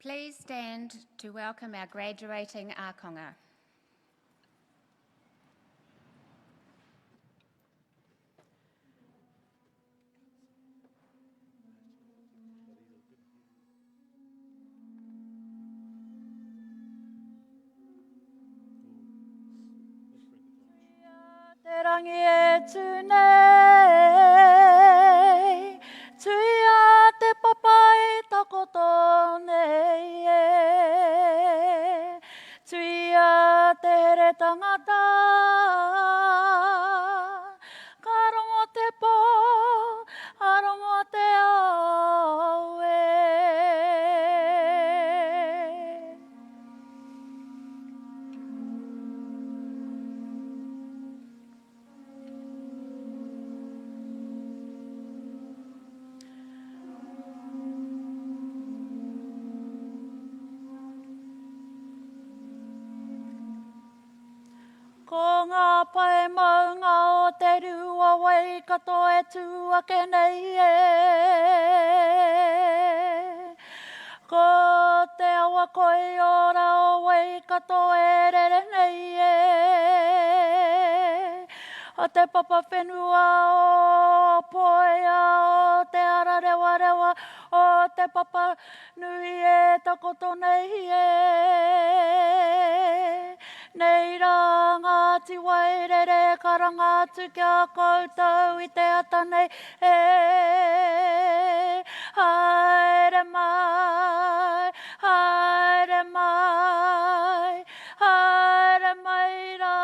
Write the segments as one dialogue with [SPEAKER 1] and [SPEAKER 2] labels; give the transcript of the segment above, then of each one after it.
[SPEAKER 1] Please stand to welcome our graduating ākonga.
[SPEAKER 2] Te rangi e tūnei, tuia te papai takoto nei e, tuia te here tangata, ka rongo te pō, a rongo te au e. Ko ngā pai maunga o te rua wai katoa e tūake nei e. Ko te awa koi ora o wai katoa e rere nei e. O te papa whenua o poia o te ara rewa rewa o te papa nui e takoto nei e. Nei rā ngāti wairere karangatu kia koutou i te ata nei e. Haere mai, haere mai, haere mai rā.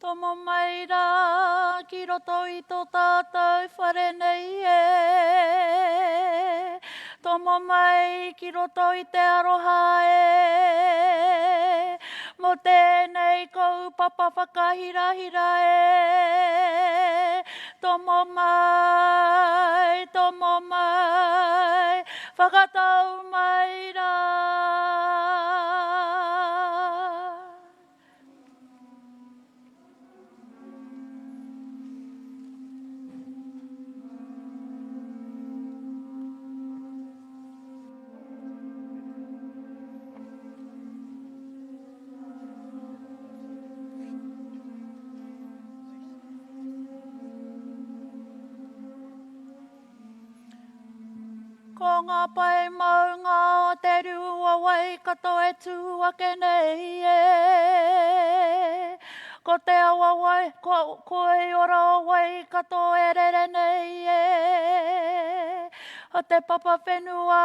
[SPEAKER 2] Tomo mai rā, ki roto i tō tātou whare nei e. Tomo mai ki roto i te aroha e. Mo tēnei kou papa whakahirahira e. Tomo mai, whakatau mai rā. Ko ngā pai maunga o te rua wai katoa e tūake nei e. Ko te awa wai, koe ora o wai katoa e rere nei e. O te papa whenua,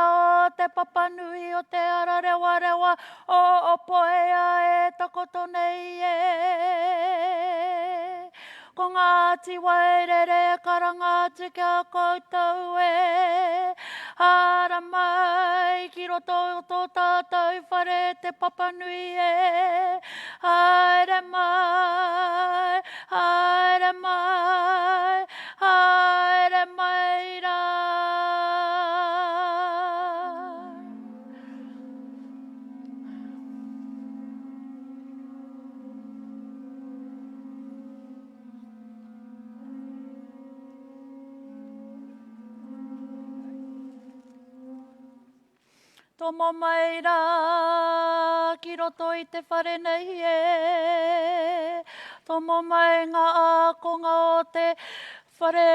[SPEAKER 2] o te papa nui, o te ara rewa rewa, o poea e takoto nei e. Ko ngāti wairere karangatu kia koutou e. Hara mai ki roto o tō tātou whare te papa nui e. Haere mai, haere mai, haere mai rā. Tomo mai rā, ki roto i te whare nei e. Tomo mai ngā ākonga o te whare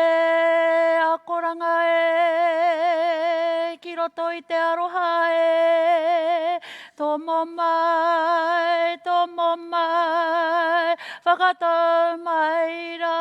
[SPEAKER 2] akoranga e. Ki roto i te aroha e. Tomo mai, whakatau mai rā.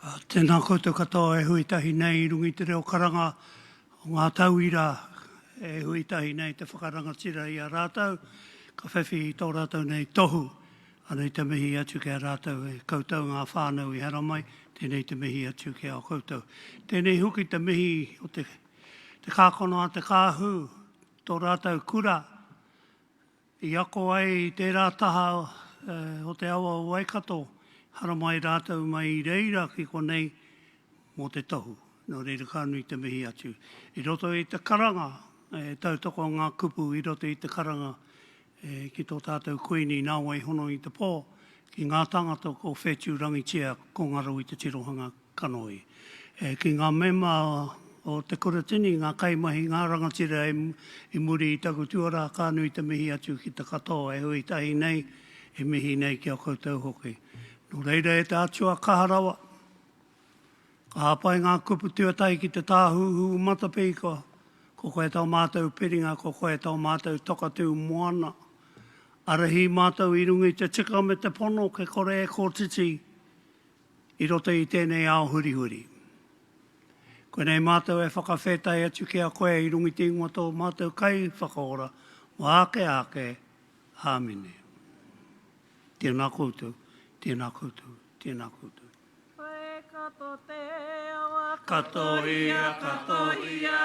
[SPEAKER 3] Tēnā koutou katoa e huitahi nei rungi te reo karanga o ngā tauira e huitahi nei te whakarangatira i a rātou. Ka whewhi i tō rātou nei tohu. Anei te mihi atu ki a rātou e koutou ngā whānau i haramai. Tēnei te mihi atu ki a koutou. Tēnei huki te mihi o te kākono a te kāhu. Tō rātou kura. I ako ai i tērā taha o te awa o Waikato. Hara mai rātou mai i reira ki konei mō te tohu. Nō reira kānui te mihi atu. I roto i te karanga, tautoko ngā kupu i roto i te karanga ki tō tātou koini nāwai hono i te pō, ki ngā tangata ko whetū rangitia ko ngaro i te tirohanga kanoi. Ki ngā mema o te koratini, ngā kaimahi, ngā rangatira i muri i taku tuara, kānui te mihi atu ki te katoa e hui tahi nei, e mihi nei ki a koutou hoki. Nō reira e te atua kaharawa. Ka hapai ngā kupu tuatai ki te tāhuhu matapika. Ko koe tau mātou piringa, ko koe tau mātou tokatū moana. Arahi mātou i rungi te tika me te pono ke kore e kōtiti i roto i tēnei ao huri huri. Koe nei mātou e whakawhetai atu ki a koe i rungi te ingoa tō mātou kai whakaora. Wa ake ake, hāmine. Tēnā koutou. Tēnā koutou, tēnā koutou.
[SPEAKER 2] Koe kato te awa,
[SPEAKER 3] Kato ia,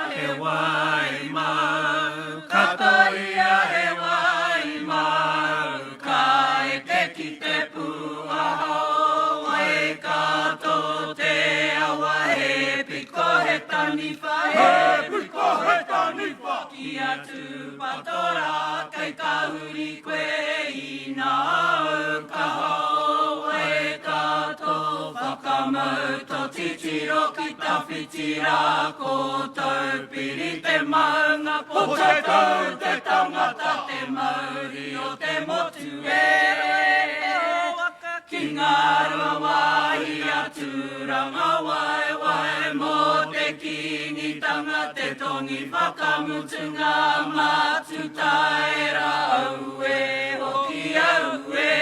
[SPEAKER 3] he wai mau. Kato ia, he wai mau. Kai te ki te puaho, e kato te awa, he piko he taniwha, he piko he taniwha. Ki atu patora, kai kahuri koe i nau kaho. Whakamauta titiro ki tawhitira koutou piri te maunga po tātou te tangata te mauri o te motu ki ngā rua wahi aturanga wai mō te kinitanga te tongi whakamutunga matu taera aue hoki aue.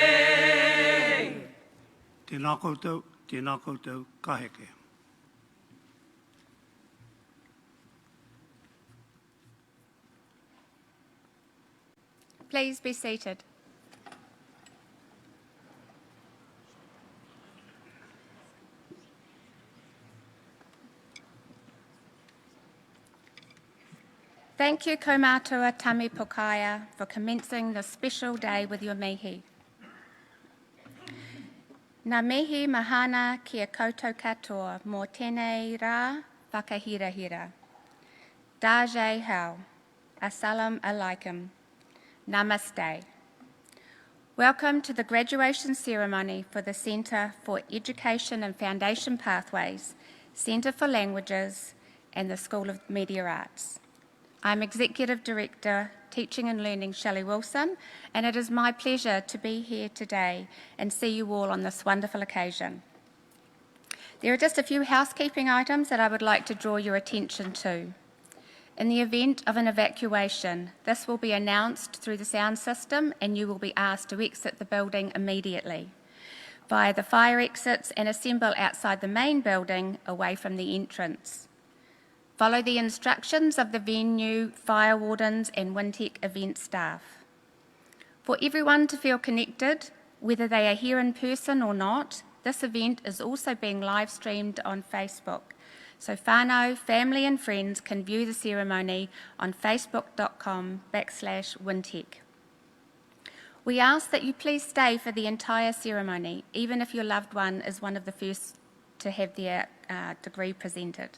[SPEAKER 3] Tēnā koutou, ka heke.
[SPEAKER 1] Please be seated. Thank you, Kaumātua Tami Pokaia, for commencing this special day with your mihi. Nā mihi mahana kia koutou katoa mō tēnei rā whakahirahira. Dājai hau, assalamu alaikum, namaste. Welcome to the graduation ceremony for the Centre for Education and Foundation Pathways, Centre for Languages and the School of Media Arts. I'm Executive Director, Teaching and Learning Shelley Wilson, and it is my pleasure to be here today and see you all on this wonderful occasion. There are just a few housekeeping items that I would like to draw your attention to. In the event of an evacuation, this will be announced through the sound system and you will be asked to exit the building immediately via the fire exits and assemble outside the main building away from the entrance. Follow the instructions of the venue, fire wardens and Wintec event staff. For everyone to feel connected, whether they are here in person or not, this event is also being live streamed on Facebook. So whānau, family and friends can view the ceremony on facebook.com/Wintec. We ask that you please stay for the entire ceremony, even if your loved one is one of the first to have their degree presented.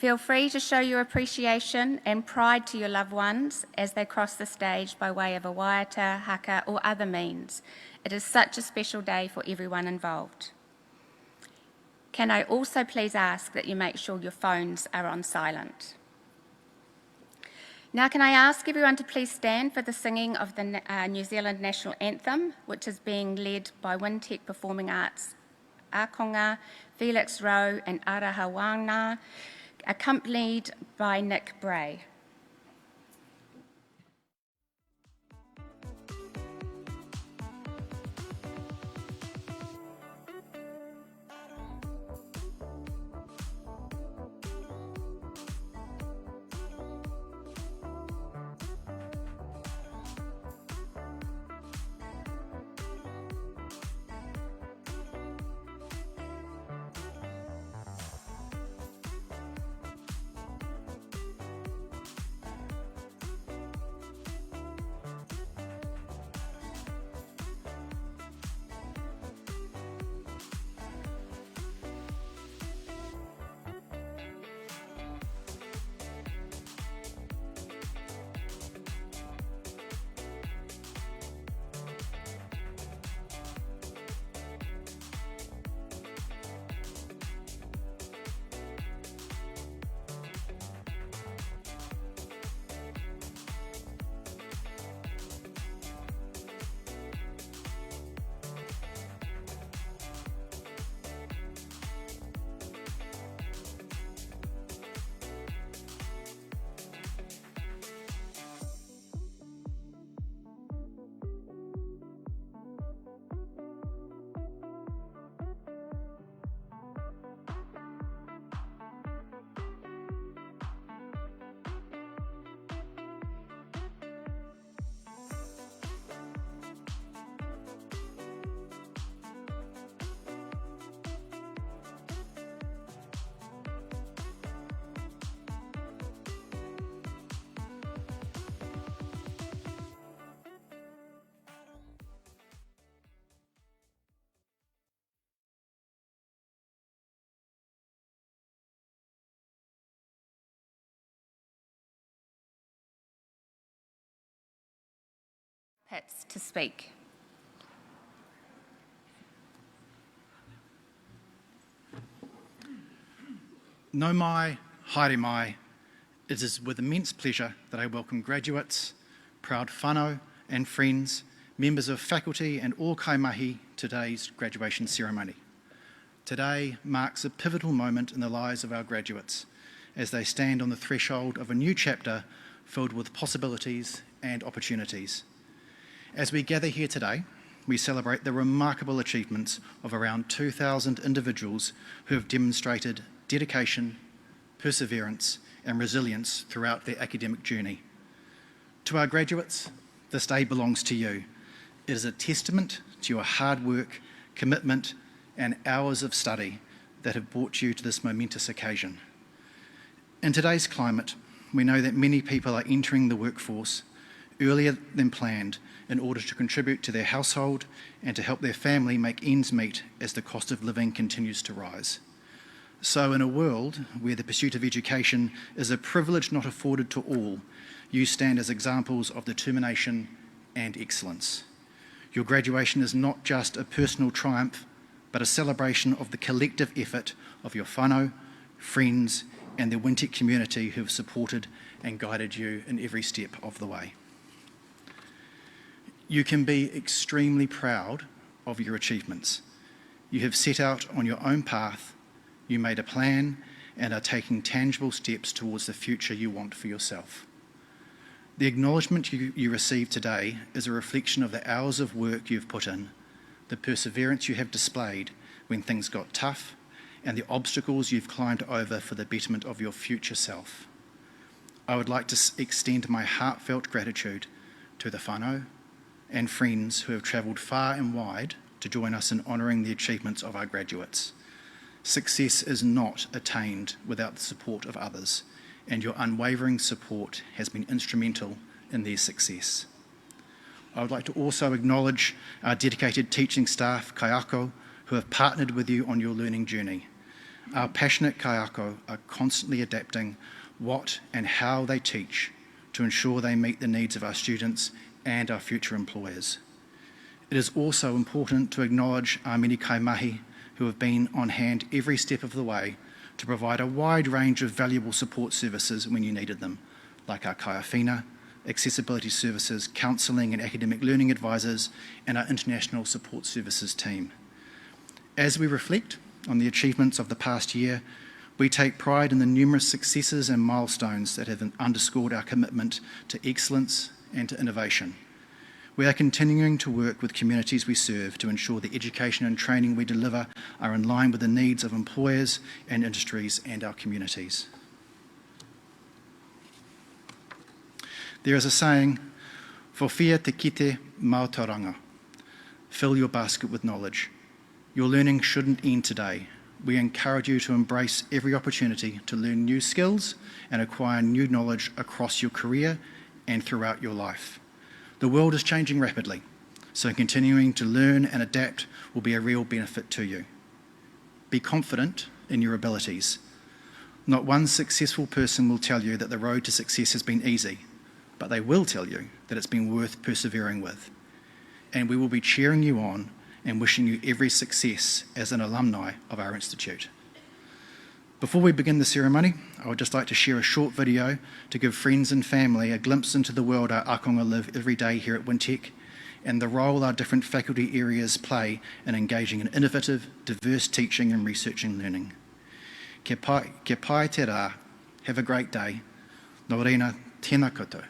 [SPEAKER 1] Feel free to show your appreciation and pride to your loved ones as they cross the stage by way of a waiata, haka or other means. It is such a special day for everyone involved. Can I also please ask that you make sure your phones are on silent? Now can I ask everyone to please stand for the singing of the New Zealand National Anthem, which is being led by Wintec Performing Arts Akonga, Felix Rowe and Arahawana, accompanied by Nick Bray. Pitts to speak.
[SPEAKER 4] No mai, haere mai. It is with immense pleasure that I welcome graduates, proud whānau and friends, members of faculty and all kaimahi to today's graduation ceremony. Today marks a pivotal moment in the lives of our graduates as they stand on the threshold of a new chapter filled with possibilities and opportunities. As we gather here today, we celebrate the remarkable achievements of around 2,000 individuals who have demonstrated dedication, perseverance, and resilience throughout their academic journey. To our graduates, this day belongs to you. It is a testament to your hard work, commitment, and hours of study that have brought you to this momentous occasion. In today's climate, we know that many people are entering the workforce earlier than planned in order to contribute to their household and to help their family make ends meet as the cost of living continues to rise. So in a world where the pursuit of education is a privilege not afforded to all, you stand as examples of determination and excellence. Your graduation is not just a personal triumph, but a celebration of the collective effort of your whānau, friends, and the Wintec community who have supported and guided you in every step of the way. You can be extremely proud of your achievements. You have set out on your own path, you made a plan, and are taking tangible steps towards the future you want for yourself. The acknowledgement you receive today is a reflection of the hours of work you've put in, the perseverance you have displayed when things got tough, and the obstacles you've climbed over for the betterment of your future self. I would like to extend my heartfelt gratitude to the whānau and friends who have travelled far and wide to join us in honouring the achievements of our graduates. Success is not attained without the support of others, and your unwavering support has been instrumental in their success. I would like to also acknowledge our dedicated teaching staff, kaiako, who have partnered with you on your learning journey. Our passionate kaiako are constantly adapting what and how they teach to ensure they meet the needs of our students and our future employers. It is also important to acknowledge our many kaimahi who have been on hand every step of the way to provide a wide range of valuable support services when you needed them, like our kaiawhina, accessibility services, counselling and academic learning advisors, and our international support services team. As we reflect on the achievements of the past year, we take pride in the numerous successes and milestones that have underscored our commitment to excellence and to innovation. We are continuing to work with communities we serve to ensure the education and training we deliver are in line with the needs of employers and industries and our communities. There is a saying, "Whawhia te kite maotaranga." Fill your basket with knowledge. Your learning shouldn't end today. We encourage you to embrace every opportunity to learn new skills and acquire new knowledge across your career and throughout your life. The world is changing rapidly, so continuing to learn and adapt will be a real benefit to you. Be confident in your abilities. Not one successful person will tell you that the road to success has been easy, but they will tell you that it's been worth persevering with. And we will be cheering you on and wishing you every success as an alumni of our institute. Before we begin the ceremony, I would just like to share a short video to give friends and family a glimpse into the world our akonga live every day here at Wintec and the role our different faculty areas play in engaging in innovative, diverse teaching and research and learning. Kia pai te rā, have a great day. Nō reina, tēnā koutou,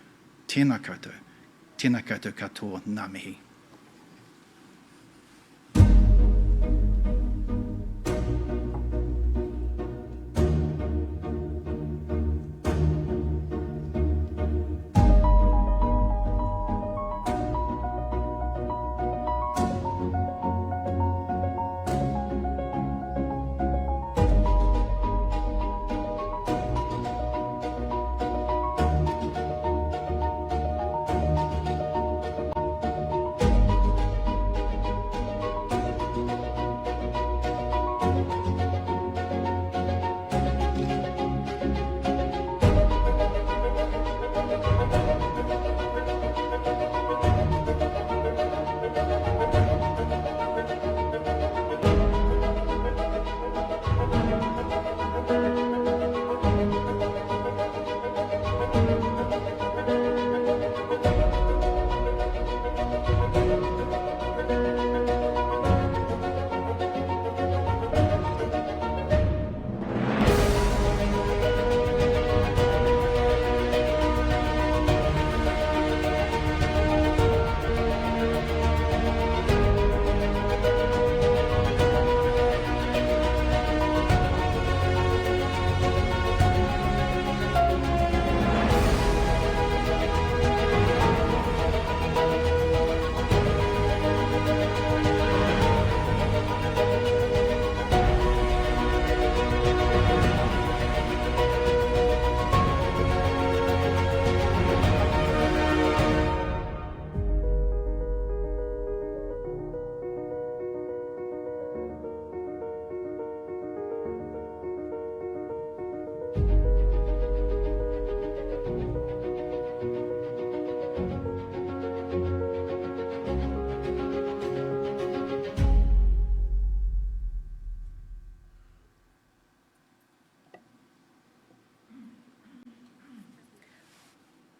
[SPEAKER 4] tēnā koutou, tēnā koutou katoa, ngā mihi.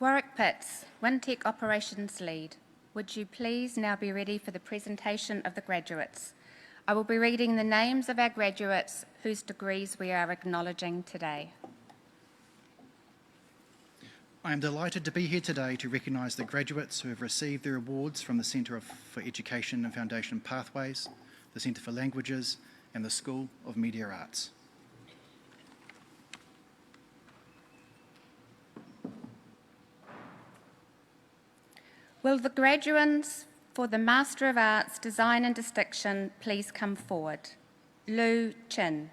[SPEAKER 1] Warwick Pitts, Wintec Operations Lead, would you please now be ready for the presentation of the graduates? I will be reading the names of our graduates whose degrees we are acknowledging today.
[SPEAKER 4] I am delighted to be here today to recognise the graduates who have received their awards from the Centre for Education and Foundation Pathways, the Centre for Languages and the School of Media Arts.
[SPEAKER 1] Will the graduates for the Master of Arts, Design and Distinction please come forward? Lu Chin.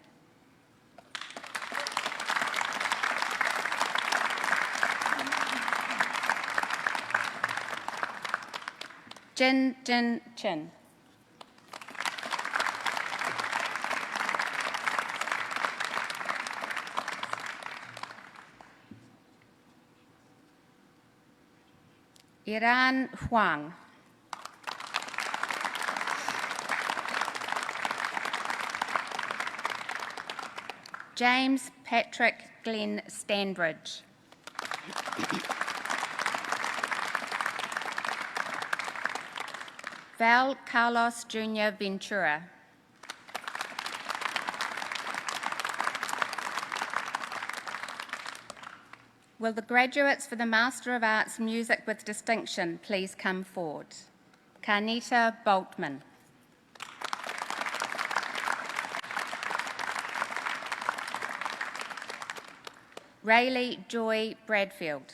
[SPEAKER 1] Jin Jin Chin. Iran Huang. James Patrick Glenn Stanbridge. Val Carlos Jr. Ventura. Will the graduates for the Master of Arts Music with Distinction please come forward? Carnita Boltman. Rayleigh Joy Bradfield.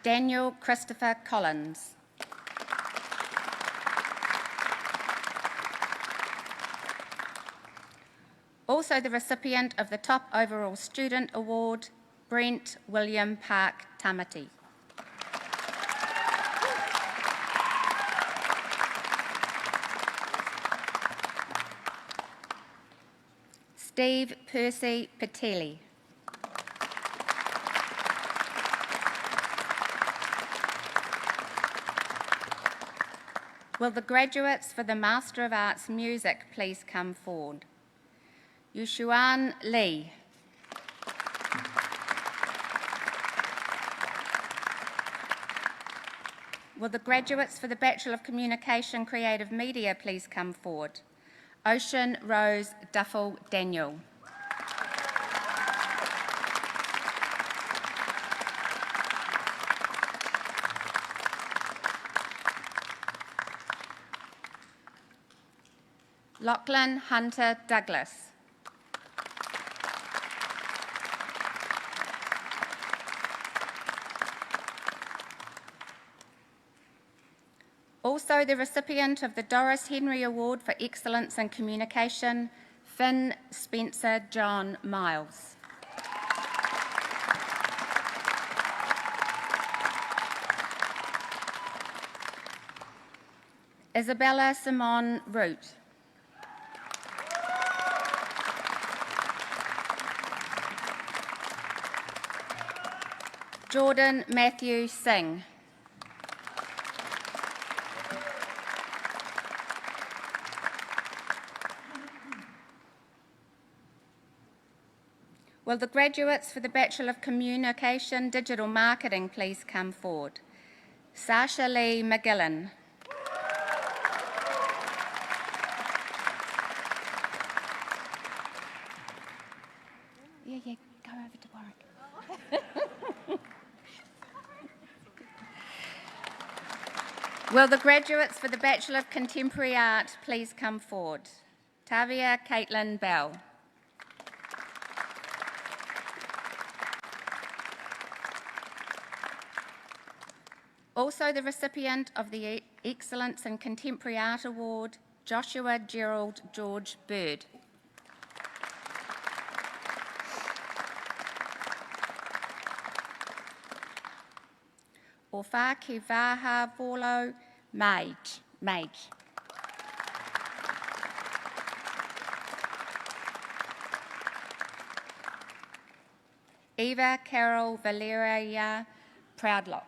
[SPEAKER 1] Daniel Christopher Collins. Also the recipient of the Top Overall Student Award, Brent William Park Tamati. Steve Percy Patelli. Will the graduates for the Master of Arts Music please come forward? Yushuan Lee. Will the graduates for the Bachelor of Communication Creative Media please come forward? Ocean Rose Duffel Daniel. Lachlan Hunter Douglas. Also the recipient of the Doris Henry Award for Excellence in Communication, Finn Spencer John Miles. Isabella Simone Root. Jordan Matthew Singh. Will the graduates for the Bachelor of Communication Digital Marketing please come forward? Sasha Lee McGillen. Yeah, go over to Warwick. Will the graduates for the Bachelor of Contemporary Art please come forward? Tavia Caitlin Bell. Also the recipient of the Excellence in Contemporary Art Award, Joshua Gerald George Bird. Ofa Kivaha Volo Mage. Eva Carol Valeria Proudlock.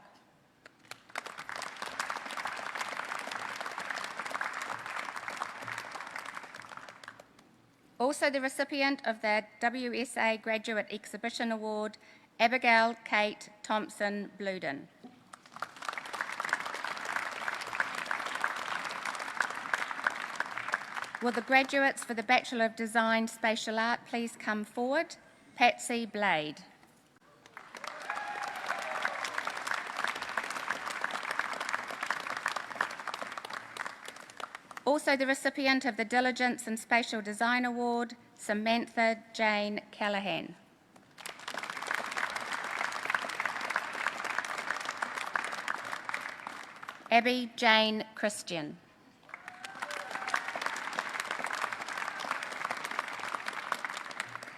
[SPEAKER 1] Also the recipient of the WSA Graduate Exhibition Award, Abigail Kate Thompson Bluden. Will the graduates for the Bachelor of Design Spatial Art please come forward? Patsy Blade. Also the recipient of the Diligence in Spatial Design Award, Samantha Jane Callahan. Abby Jane Christian.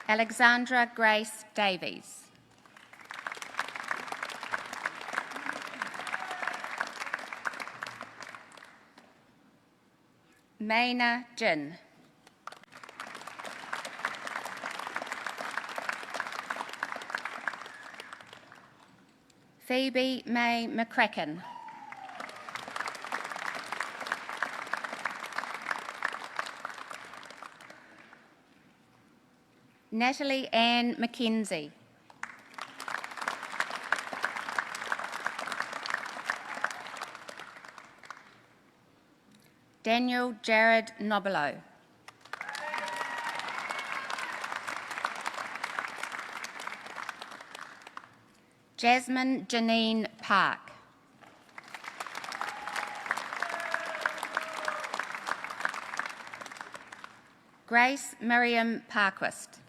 [SPEAKER 1] Alexandra Grace Davies. Maina Jin. Phoebe May McCracken. Natalie Ann McKenzie. Daniel Jared Nobilo. Jasmine Janine Park. Grace Miriam Parquist.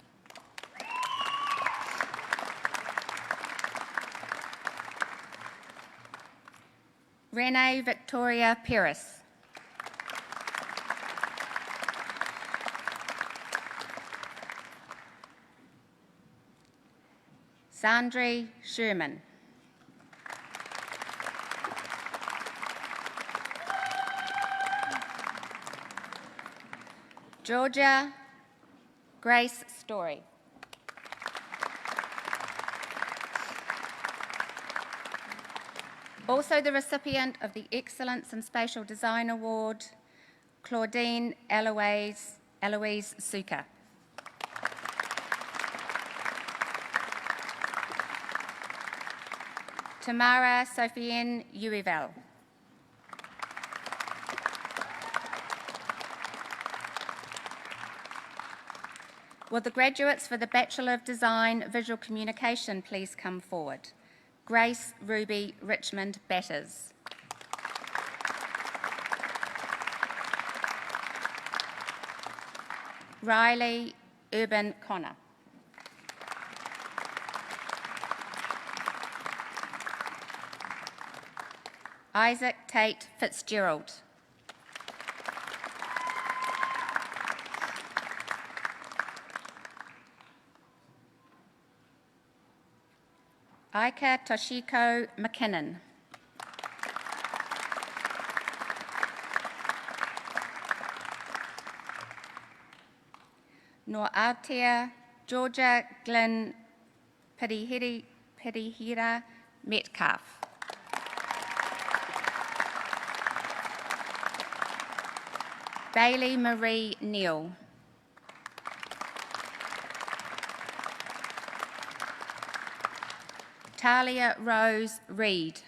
[SPEAKER 1] Renee Victoria Peris. Sandri Sherman. Georgia Grace Story. Also the recipient of the Excellence in Spatial Design Award, Claudine Eloise Suka. Tamara Sophien Uevel. Will the graduates for the Bachelor of Design Visual Communication please come forward? Grace Ruby Richmond Batters. Riley Urban Connor. Isaac Tate Fitzgerald. Aika Toshiko McKinnon. Noatia Georgia Glynn Pirihira Metcalf. Bailey Marie Neal. Talia Rose Reed.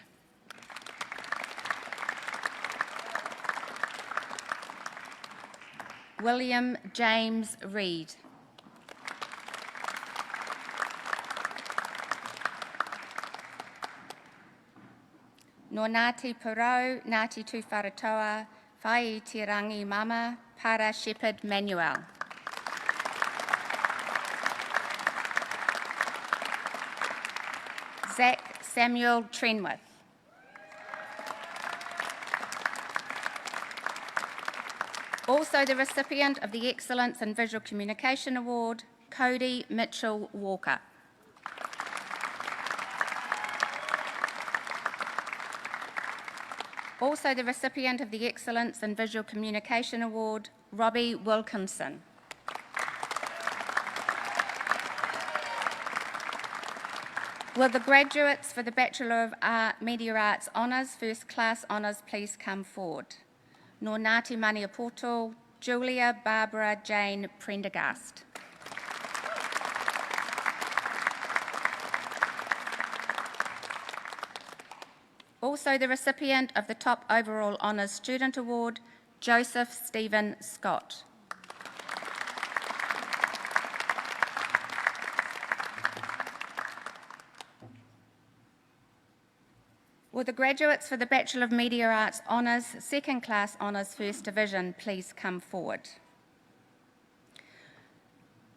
[SPEAKER 1] William James Reed. No Ngāti Porou, Ngāti Tūwharetoa, Whai Te Rangi Mama, Para Shepherd Manuel. Zach Samuel Trenwith. Also the recipient of the Excellence in Visual Communication Award, Cody Mitchell Walker. Also the recipient of the Excellence in Visual Communication Award, Robbie Wilkinson. Will the graduates for the Bachelor of Media Arts Honours, First Class Honours, please come forward? No Ngāti Maniapoto, Julia Barbara Jane Prendergast. Also the recipient of the Top Overall Honours Student Award, Joseph Stephen Scott. Will the graduates for the Bachelor of Media Arts Honours, Second Class Honours First Division please come forward?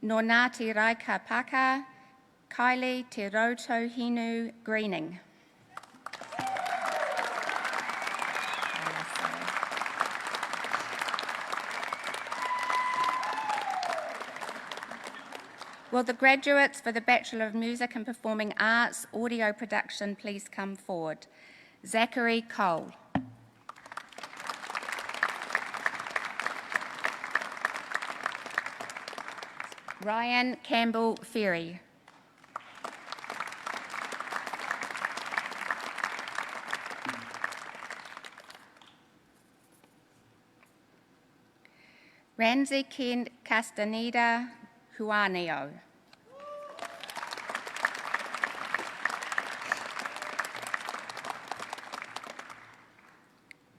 [SPEAKER 1] Nō Ngāti Raika Paka, Kylie Te Roto Hinu Greening. Will the graduates for the Bachelor of Music and Performing Arts Audio Production please come forward? Zachary Cole. Ryan Campbell Ferry. Ramsey Ken Castaneda Huaneo.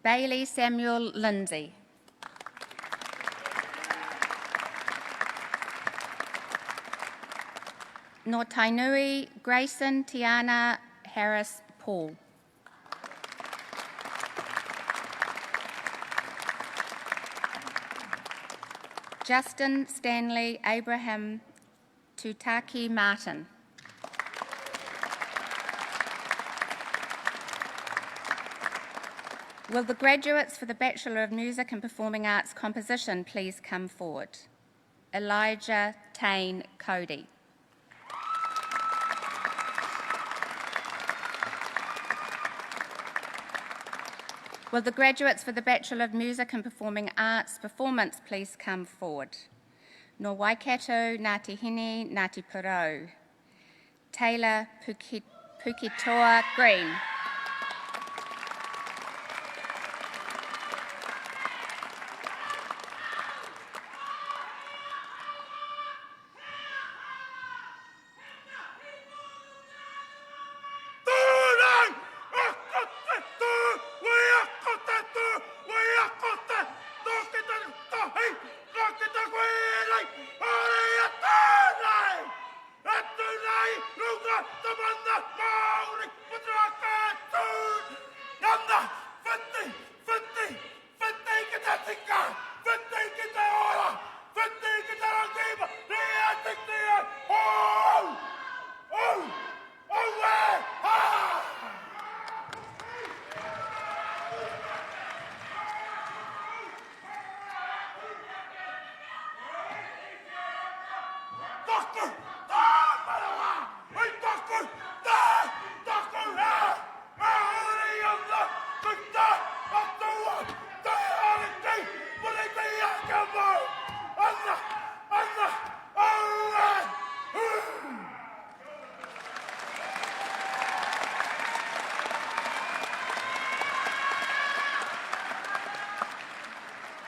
[SPEAKER 1] Bailey Samuel Lindsay. Nō Tainui Grayson Tiana Harris Paul. Justin Stanley Abraham Tutaki Martin. Will the graduates for the Bachelor of Music and Performing Arts Composition please come forward? Elijah Tane Cody. Will the graduates for the Bachelor of Music and Performing Arts Performance please come forward? Nō Waikato, Ngāti Hine, Ngāti Porou. Taylor Pukitoa Green.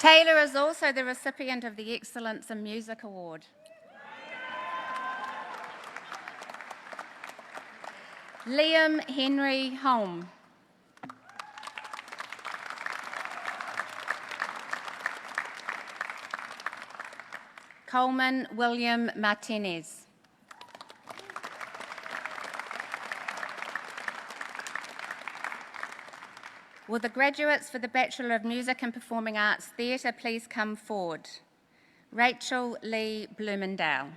[SPEAKER 1] Taylor is also the recipient of the Excellence in Music Award. Liam Henry Holm. Coleman William Martinez. Will the graduates for the Bachelor of Music and Performing Arts Theatre please come forward? Rachel Lee Blumendale.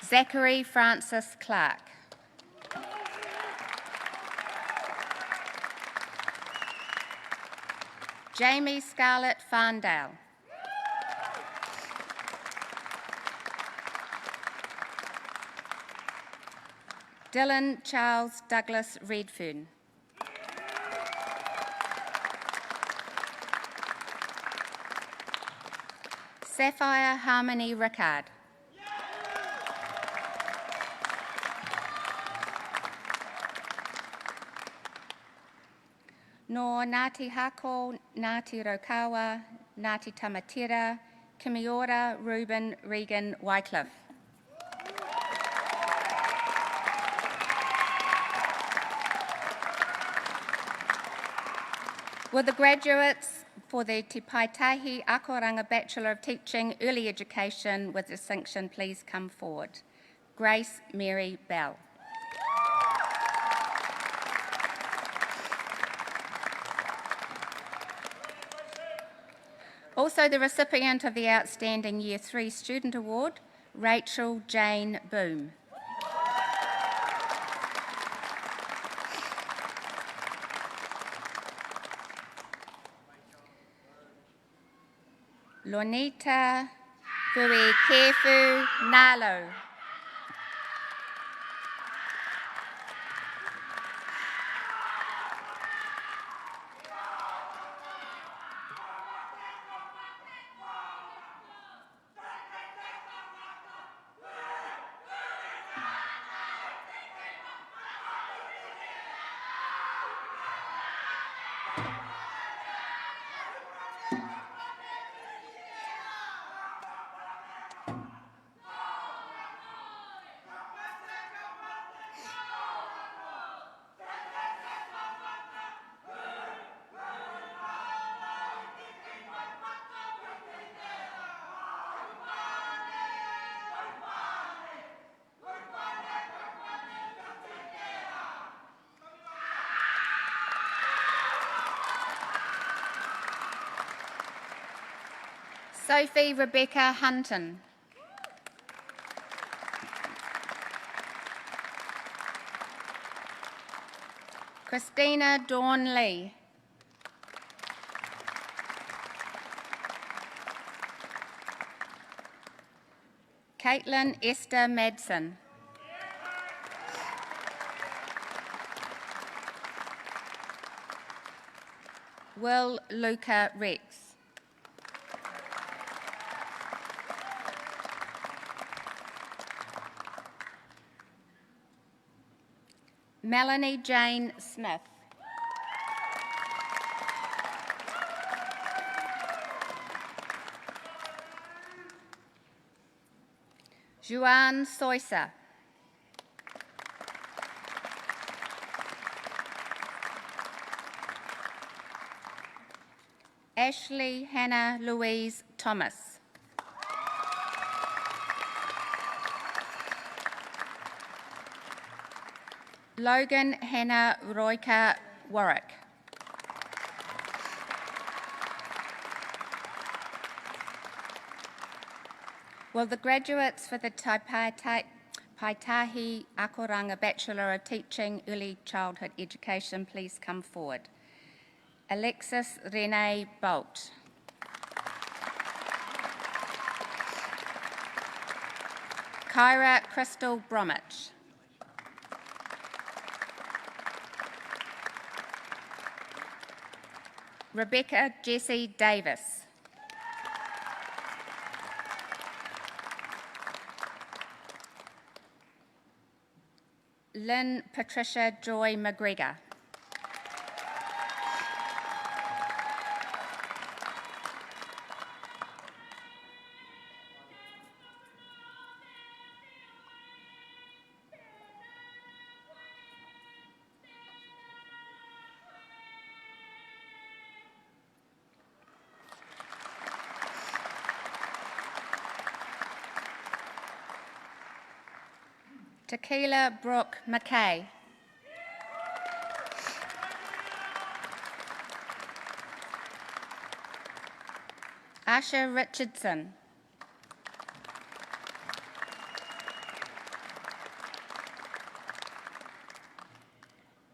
[SPEAKER 1] Zachary Francis Clark. Jamie Scarlett Farndale. Dylan Charles Douglas Redfern. Sapphire Harmony Rickard. no Ngāti Hako, Ngāti Raukawa, Ngāti Tamatera, Kimiora, Reuben, Regan, Wycliffe. Will the graduates for the Te Paitahi Akoranga Bachelor of Teaching Early Education with distinction please come forward? Grace Mary Bell. Also the recipient of the Outstanding Year 3 Student Award, Rachel Jane Boom. Lonita Fui Kefu Nalo. Sophie Rebecca Hunton. Christina Dawn Lee. Caitlin Esther Madsen. Will Luca Rex. Melanie Jane Smith. Juan Soisa. Ashley Hannah Louise Thomas. Logan Hannah Roika Warwick. Will the graduates for the Te Paitahi Akoranga Bachelor of Teaching Early Childhood Education please come forward? Alexis Renee Bolt. Kyra Crystal Bromwich. Rebecca Jessie Davis. Lynn Patricia Joy McGregor. Tequila Brooke McKay. Asha Richardson.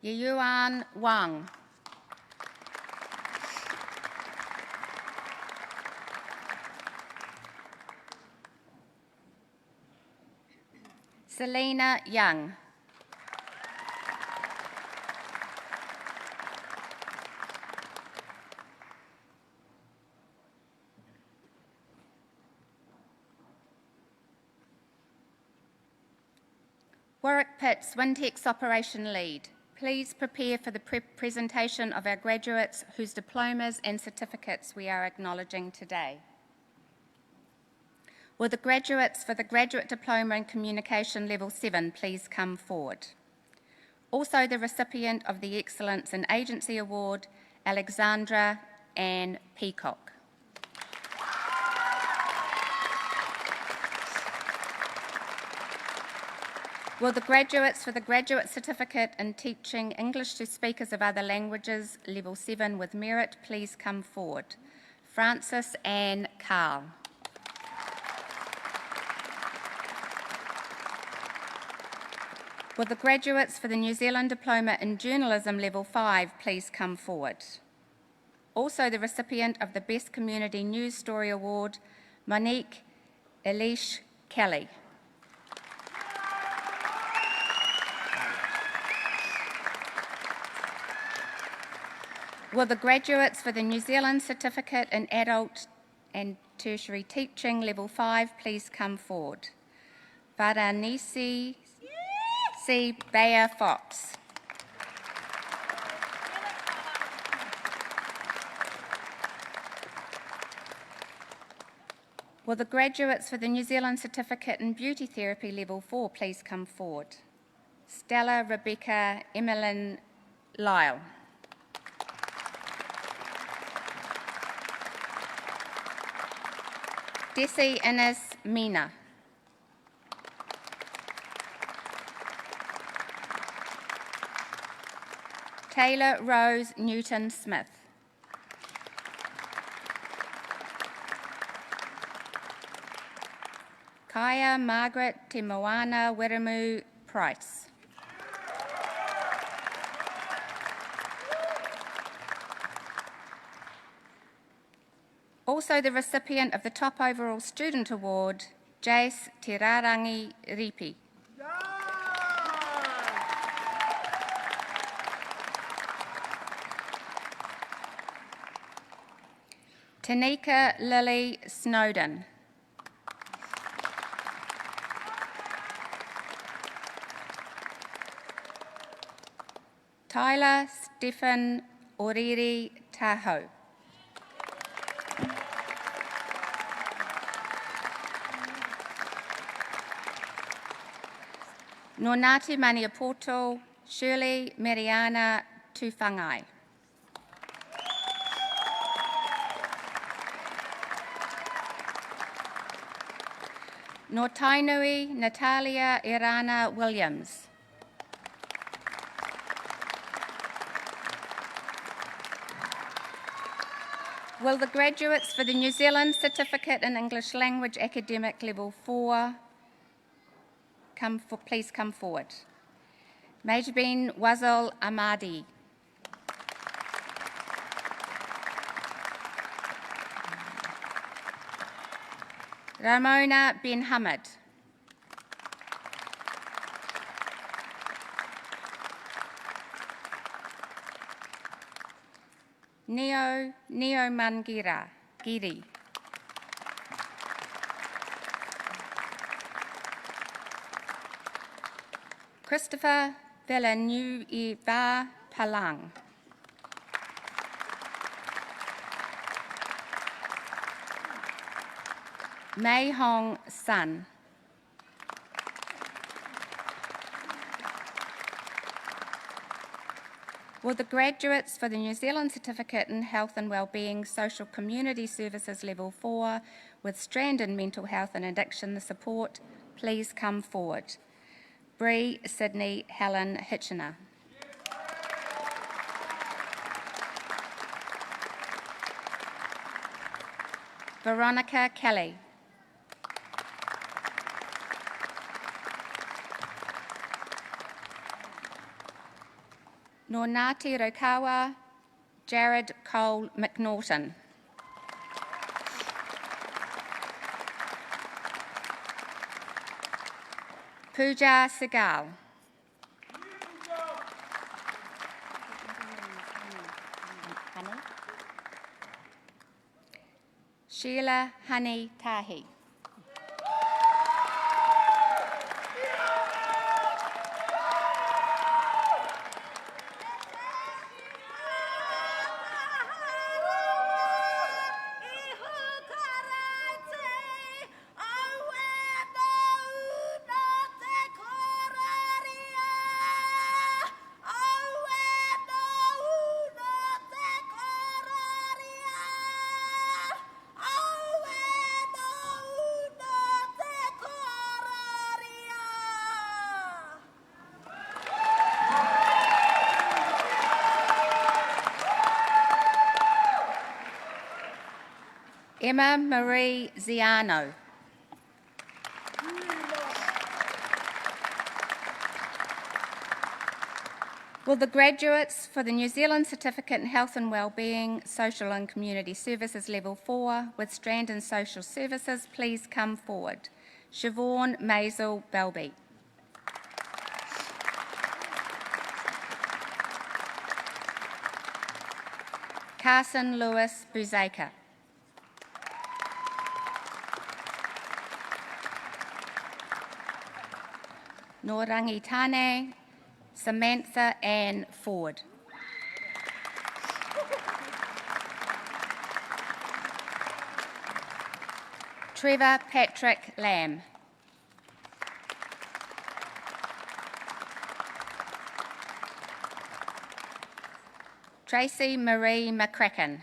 [SPEAKER 1] Yeyuan Wang. Selena Young. Warwick Pitts, Wintec's Operation Lead, Please prepare for the presentation of our graduates whose diplomas and certificates we are acknowledging today. Will the graduates for the Graduate Diploma in Communication Level 7 please come forward? Also the recipient of the Excellence in Agency Award, Alexandra Ann Peacock. Will the graduates for the Graduate Certificate in Teaching English to Speakers of Other Languages, Level 7 with Merit, please come forward? Frances Ann Carl. Will the graduates for the New Zealand Diploma in Journalism Level 5 please come forward? Also the recipient of the Best Community News Story Award, Monique Elish Kelly. Will the graduates for the New Zealand Certificate in Adult and Tertiary Teaching Level 5 please come forward? Varanisi C. Bayer Fox. Will the graduates for the New Zealand Certificate in Beauty Therapy Level 4 please come forward? Stella Rebecca Emmeline Lyle. Desi Ines Mina. Taylor Rose Newton-Smith. Kaya Margaret Te Moana Wiramu Price. Also the recipient of the Top Overall Student Award, Jace Tirarangi Ripi. Tanika Lily Snowden. Tyler Stephen Oriri Tahoe. Nonati Maniapoto, Shirley Mariana Tufangai. Notainui Natalia Irana Williams. Will the graduates for the New Zealand Certificate in English Language Academic Level 4 please come forward? Majbin Wazal Ahmadi. Ramona bin Hamid. Neo Mangira Giri. Christopher Villanueva Palang. Mei Hong Sun. Will the graduates for the New Zealand Certificate in Health and Wellbeing Social Community Services Level 4 with Strand in Mental Health and Addiction Support please come forward? Bree Sydney Helen Hitchener. Veronica Kelly. Nornati Rokawa, Jared Cole McNaughton. Pooja Segal. Sheila Honey Tahi. Emma Marie Ziano. Will the graduates for the New Zealand Certificate in Health and Wellbeing, Social and Community Services Level 4 with Strand in Social Services please come forward? Siobhan Maisel Belby. Carson Lewis Buzeka. Norangitane Samantha Ann Ford. Trevor Patrick Lamb. Tracy Marie McCracken.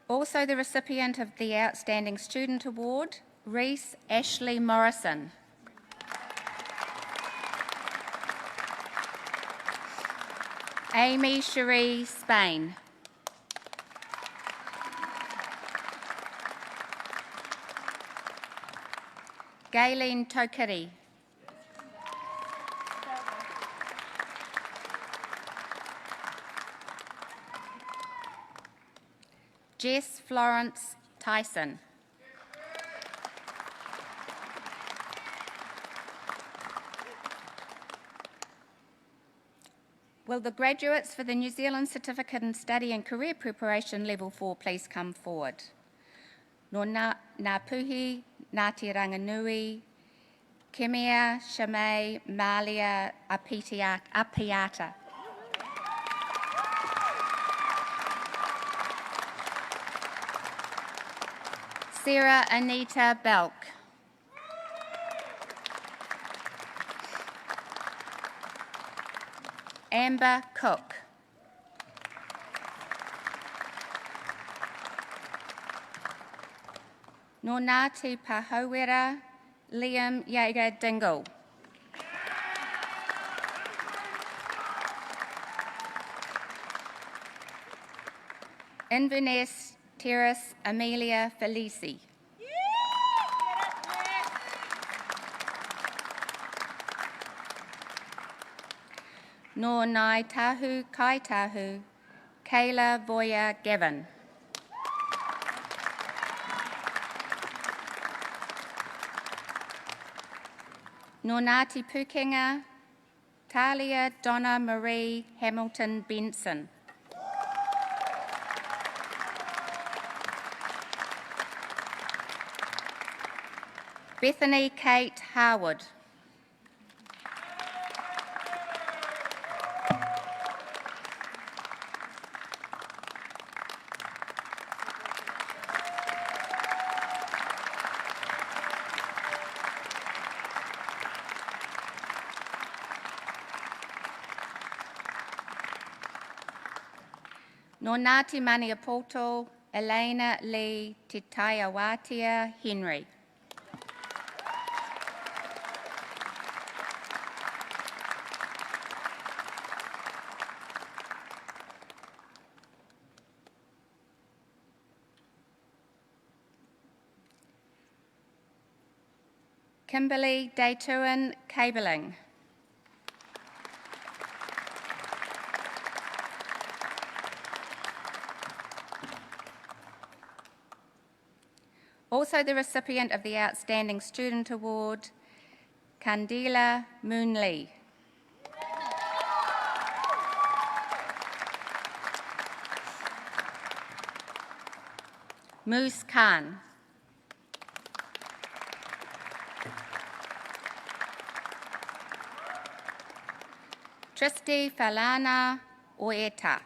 [SPEAKER 1] Also the recipient of the Outstanding Student Award, Reese Ashley Morrison. Amy Cherie Spain. Gayleen Tokiri. Jess Florence Tyson. Will the graduates for the New Zealand Certificate in Study and Career Preparation Level 4 please come forward? No Ngāpuhi, Ngāti Ranganui, Kemia, Shamay, Malia, Apiata. Sarah Anita Belk. Amber Cook. No Ngāti Pahawera, Liam Yeager Dingle. Inverness Terrace Amelia Felici. No Nai Tahu Kai Tahu, Kayla Voya Gavin. No Ngāti Pukenga, Talia Donna Marie Hamilton Benson. Bethany Kate Harwood. No Ngāti Maniapoto, Elena Lee Titaiawatia Henry. Kimberly Daytuan Cabling. Also the recipient of the Outstanding Student Award, Kandila Moonlee. Moose Khan. Tristi Falana Oeta.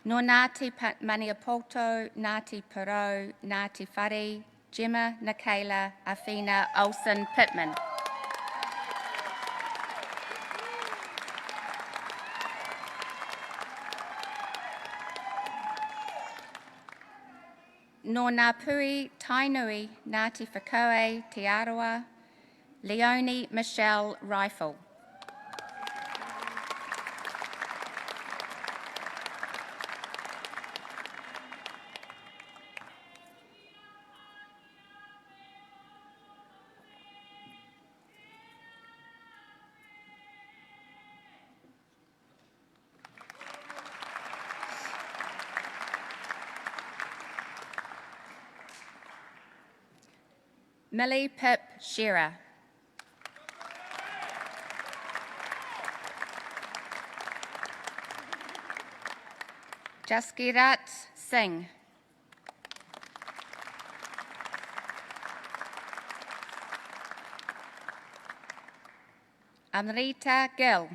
[SPEAKER 1] No Ngāti Maniapoto, Ngāti Paro, Ngāti Whare, Gemma Nikayla Afina Olsen Pittman. no ngā pui tainui Ngāti Whakaue Te Arawa, Leonie Michelle Rifle. Millie Pip Shearer. Jaskirat Singh. Amrita Gill.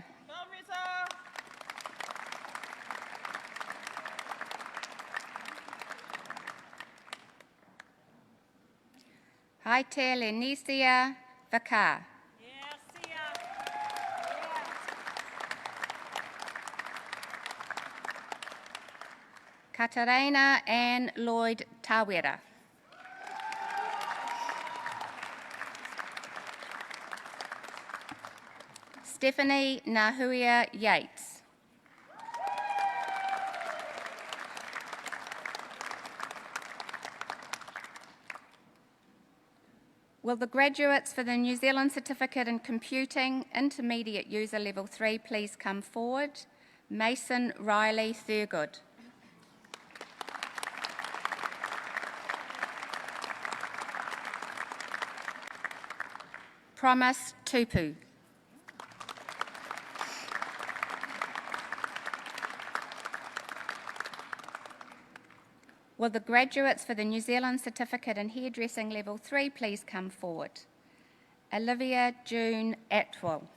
[SPEAKER 1] Haite Lenisia Vakar. Katarina Ann Lloyd Tawera. Stephanie Nahuia Yates. Will the graduates for the New Zealand Certificate in Computing Intermediate User Level 3 please come forward? Mason Riley Thurgood. Promise Tupu. Will the graduates for the New Zealand Certificate in Hairdressing Level 3 please come forward? Olivia June Atwell.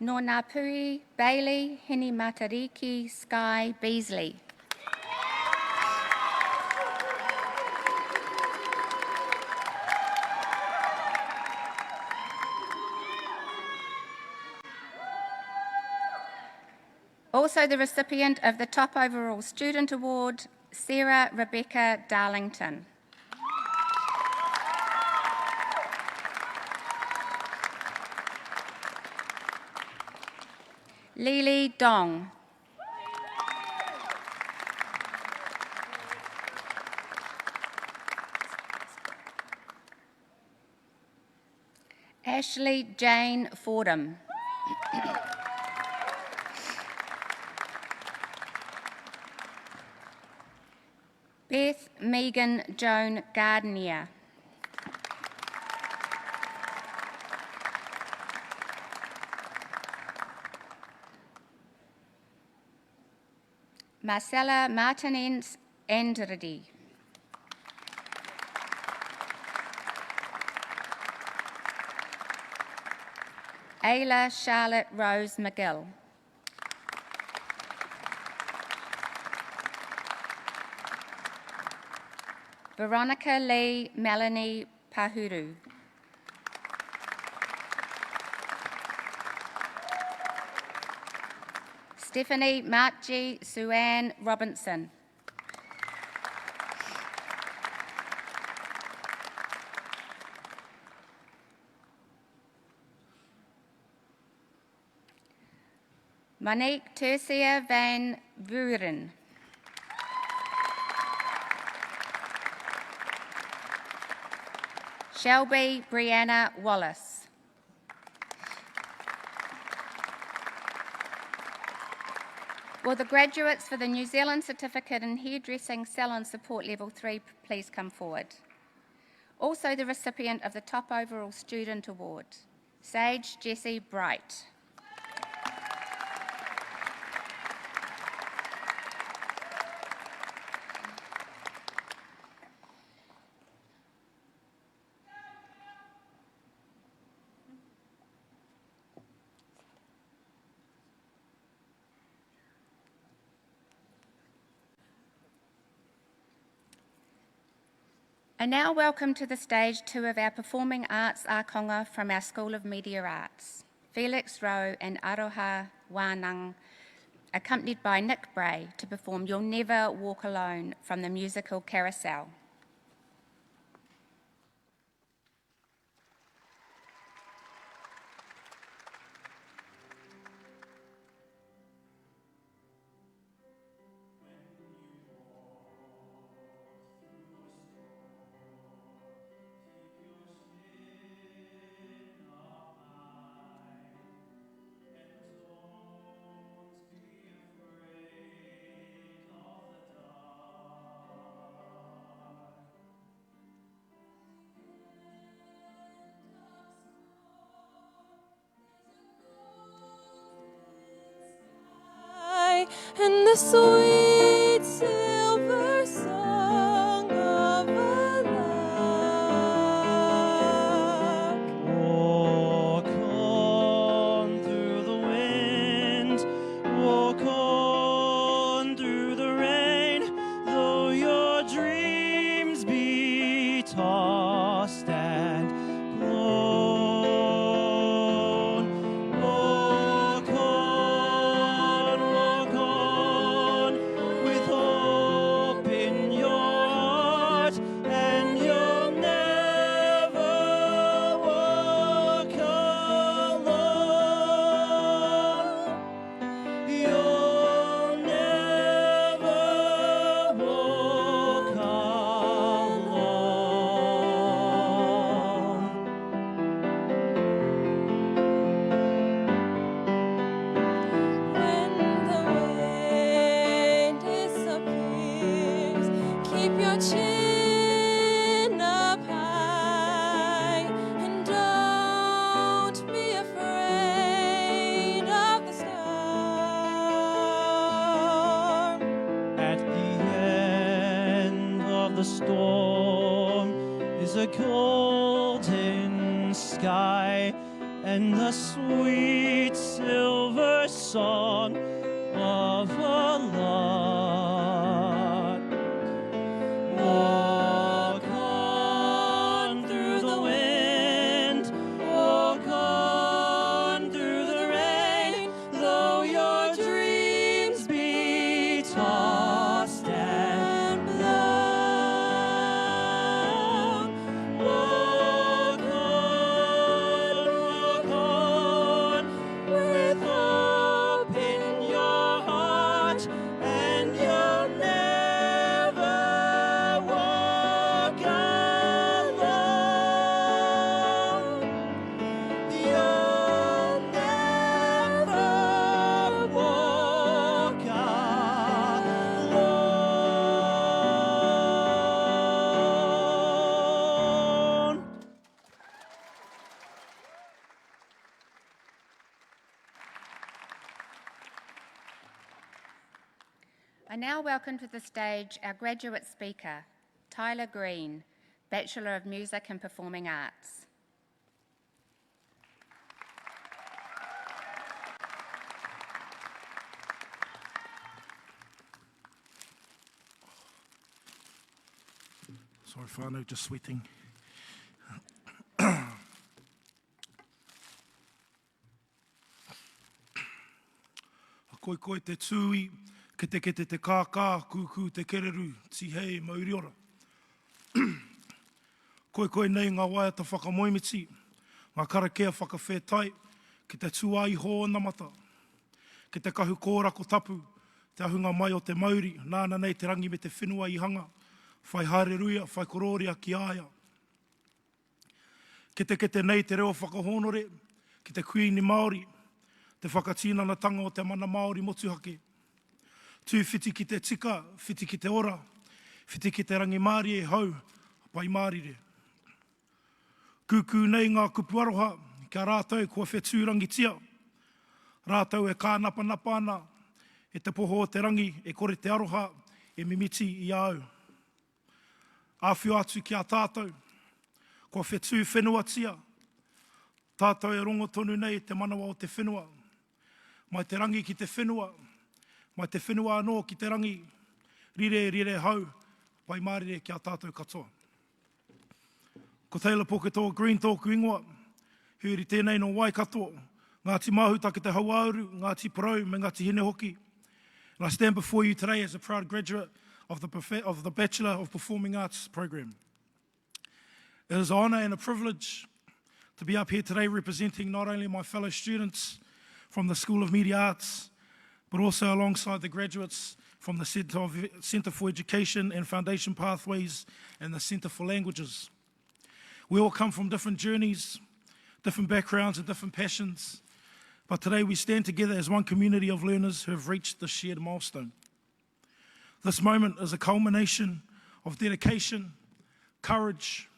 [SPEAKER 1] No ngā pui Bailey Hini Matariki Sky Beasley. Also the recipient of the Top Overall Student Award, Sarah Rebecca Darlington. Lily Dong. Ashley Jane Fordham. Beth Megan Joan Gardner. Marcella Martinez Andrade. Ayla Charlotte Rose McGill. Veronica Lee Melanie Pahuru. Stephanie Marchi Suanne Robinson. Monique Tercia van Vuren. Shelby Brianna Wallace. Will the graduates for the New Zealand Certificate in Hairdressing Salon Support Level 3 please come forward? Also the recipient of the Top Overall Student Award, Sage Jessie Bright. I now welcome to the stage two of our performing arts ākonga from our School of Media Arts, Felix Rowe and Aroha Wānang, accompanied by Nick Bray, to perform You'll Never Walk Alone from the musical Carousel.
[SPEAKER 5] And the sweet silver song of a lark.
[SPEAKER 6] Walk on through the wind, walk on through the rain, though your dreams be tossed and blown. Walk on with hope in your heart, and you'll never walk alone. You'll never walk alone.
[SPEAKER 5] When the wind disappears, keep your chin up high, and don't be afraid of the storm.
[SPEAKER 6] At the end of the storm is a golden sky and the sweet silver song of a lark. Walk on through the wind, walk on through the rain, though your dreams be tossed and blown. Walk on with hope in your heart, and you'll never walk alone. You'll never walk alone.
[SPEAKER 1] I now welcome to the stage our graduate speaker, Tyler Green, Bachelor of Music and Performing Arts.
[SPEAKER 7] Sorry, whānau, just sweating. A koe te tūi, ke te kākā, kūkū te kereru, tihei mauri ora. Koe nei ngā waiata whakamoimiti, ngā karakea whakawhetai, ki te tuai hō namata, ki te kahu kōrako tapu, te ahunga mai o te mauri, nāna nei te rangi me te whenua i hanga, whai hareruia, whai kororia ki aia. Kete nei te reo whakahonore, ki te kuini Māori, te whakatīnanatanga o te mana Māori motuhake. Tū whiti ki te tika, whiti ki te ora, whiti ki te rangi Māori e hau, pai Mārire. Kūkū nei ngā kupu aroha, kia rātou kua whetūrangi tia. Rātou e kānapanapa ana, e te poho o te rangi, e kore te aroha, e mimiti i au. Āwhiu atu ki a tātou, kua whetū whenua tia. Tātou e rongo tonu nei te manawa o te whenua. Mai te rangi ki te whenua, mai te whenua anō ki te rangi, rire hau, pai Mārire ki a tātou katoa. Ko teila poke tō Green tōku ingoa, huri tēnei no Waikato, Ngāti mahu take te hauauru, Ngāti parau, me Ngāti hine hoki. And I stand before you today as a proud graduate of the Bachelor of Performing Arts program. It is an honour and a privilege to be up here today representing not only my fellow students from the School of Media Arts, but also alongside the graduates from the Centre for Education and Foundation Pathways and the Centre for Languages. We all come from different journeys, different backgrounds and different passions, but today we stand together as one community of learners who have reached this shared milestone. This moment is a culmination of dedication, courage,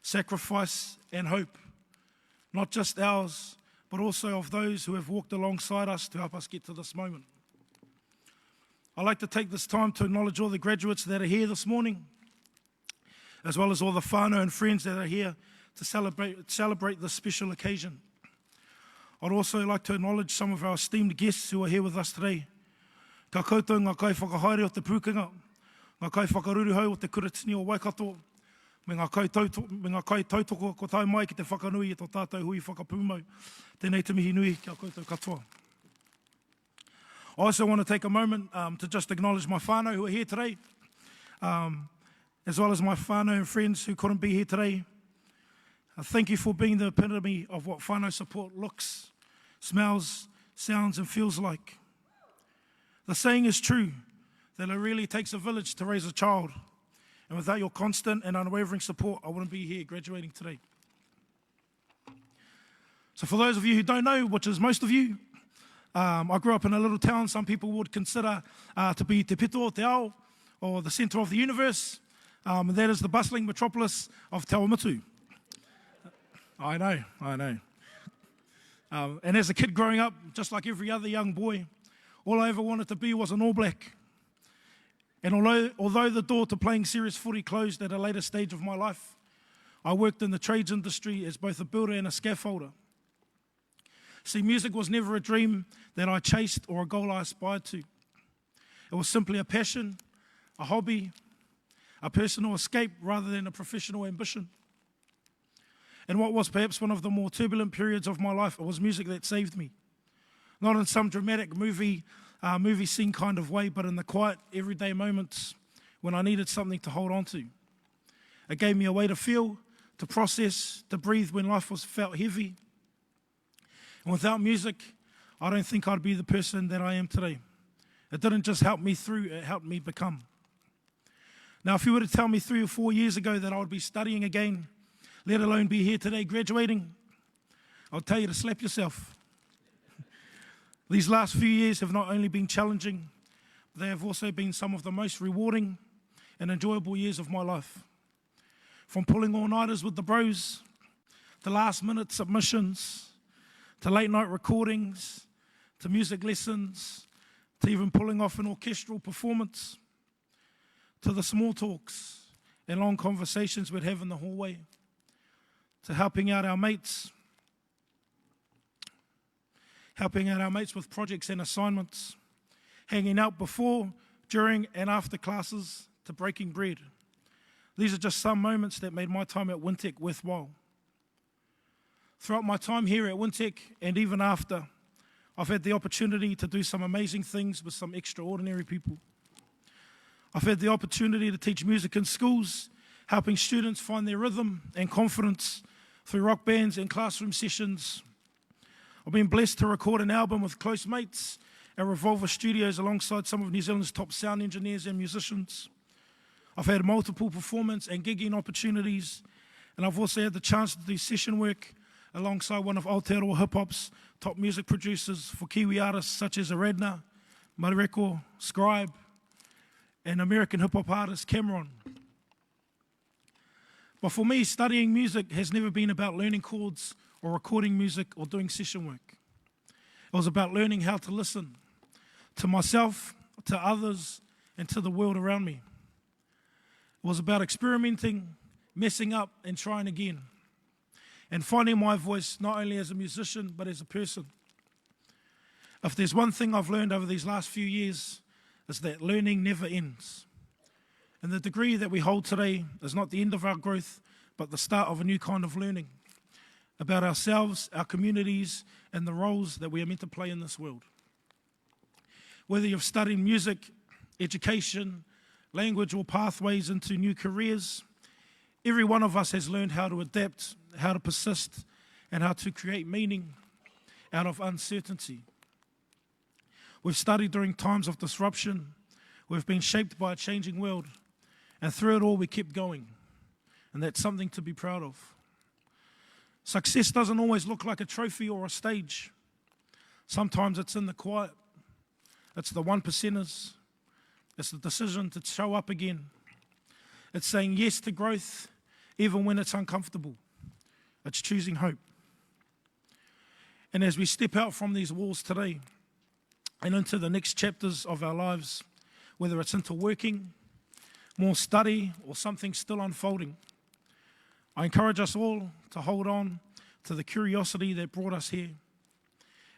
[SPEAKER 7] sacrifice and hope, not just ours, but also of those who have walked alongside us to help us get to this moment. I'd like to take this time to acknowledge all the graduates that are here this morning, as well as all the whānau and friends that are here to celebrate this special occasion. I'd also like to acknowledge some of our esteemed guests who are here with us today. Ka koutou ngā kai whakahaere o te pūkenga, ngā kai whakaruruhau o te kuratini o Waikato, me ngā kai tautoko ko tai mai ki te whakanui e tō tātou hui whakapūmau. Tēnei te mihi nui kia koutou katoa. I also want to take a moment to just acknowledge my whānau who are here today, as well as my whānau and friends who couldn't be here today. Thank you for being the epitome of what whānau support looks, smells, sounds and feels like. The saying is true, that it really takes a village to raise a child. And without your constant and unwavering support, I wouldn't be here graduating today. So for those of you who don't know, which is most of you, I grew up in a little town some people would consider to be Te Pito o Te Ao, or the centre of the universe, and that is the bustling metropolis of Te Awamutu. I know. And as a kid growing up, just like every other young boy, all I ever wanted to be was an All Black. And although the door to playing serious footy closed at a later stage of my life, I worked in the trades industry as both a builder and a scaffolder. See, music was never a dream that I chased or a goal I aspired to. It was simply a passion, a hobby, a personal escape rather than a professional ambition. And what was perhaps one of the more turbulent periods of my life, it was music that saved me. Not in some dramatic movie scene kind of way, but in the quiet, everyday moments when I needed something to hold on to. It gave me a way to feel, to process, to breathe when life felt heavy. And without music, I don't think I'd be the person that I am today. It didn't just help me through, it helped me become. Now, if you were to tell me 3 or 4 years ago that I would be studying again, let alone be here today graduating, I'll tell you to slap yourself. These last few years have not only been challenging, but they have also been some of the most rewarding and enjoyable years of my life. From pulling all-nighters with the bros, to last-minute submissions, to late-night recordings, to music lessons, to even pulling off an orchestral performance, to the small talks and long conversations we'd have in the hallway, to helping out our mates with projects and assignments, hanging out before, during and after classes, to breaking bread. These are just some moments that made my time at Wintec worthwhile. Throughout my time here at Wintec and even after, I've had the opportunity to do some amazing things with some extraordinary people. I've had the opportunity to teach music in schools, helping students find their rhythm and confidence through rock bands and classroom sessions. I've been blessed to record an album with close mates at Revolver Studios alongside some of New Zealand's top sound engineers and musicians. I've had multiple performance and gigging opportunities, and I've also had the chance to do session work alongside one of Aotearoa hip-hop's top music producers for Kiwi artists such as Aradna, Mareko, Scribe, and American hip-hop artist Cameron. But for me, studying music has never been about learning chords or recording music or doing session work. It was about learning how to listen to myself, to others, and to the world around me. It was about experimenting, messing up, and trying again, and finding my voice not only as a musician, but as a person. If there's one thing I've learned over these last few years, it's that learning never ends. And the degree that we hold today is not the end of our growth, but the start of a new kind of learning. about ourselves, our communities, and the roles that we are meant to play in this world. Whether you've studied music, education, language, or pathways into new careers, every one of us has learned how to adapt, how to persist, and how to create meaning out of uncertainty. We've studied during times of disruption. We've been shaped by a changing world. And through it all, we kept going. And that's something to be proud of. Success doesn't always look like a trophy or a stage. Sometimes it's in the quiet. It's the 1%ers. It's the decision to show up again. It's saying yes to growth, even when it's uncomfortable. It's choosing hope. And as we step out from these walls today and into the next chapters of our lives, whether it's into working, more study, or something still unfolding, I encourage us all to hold on to the curiosity that brought us here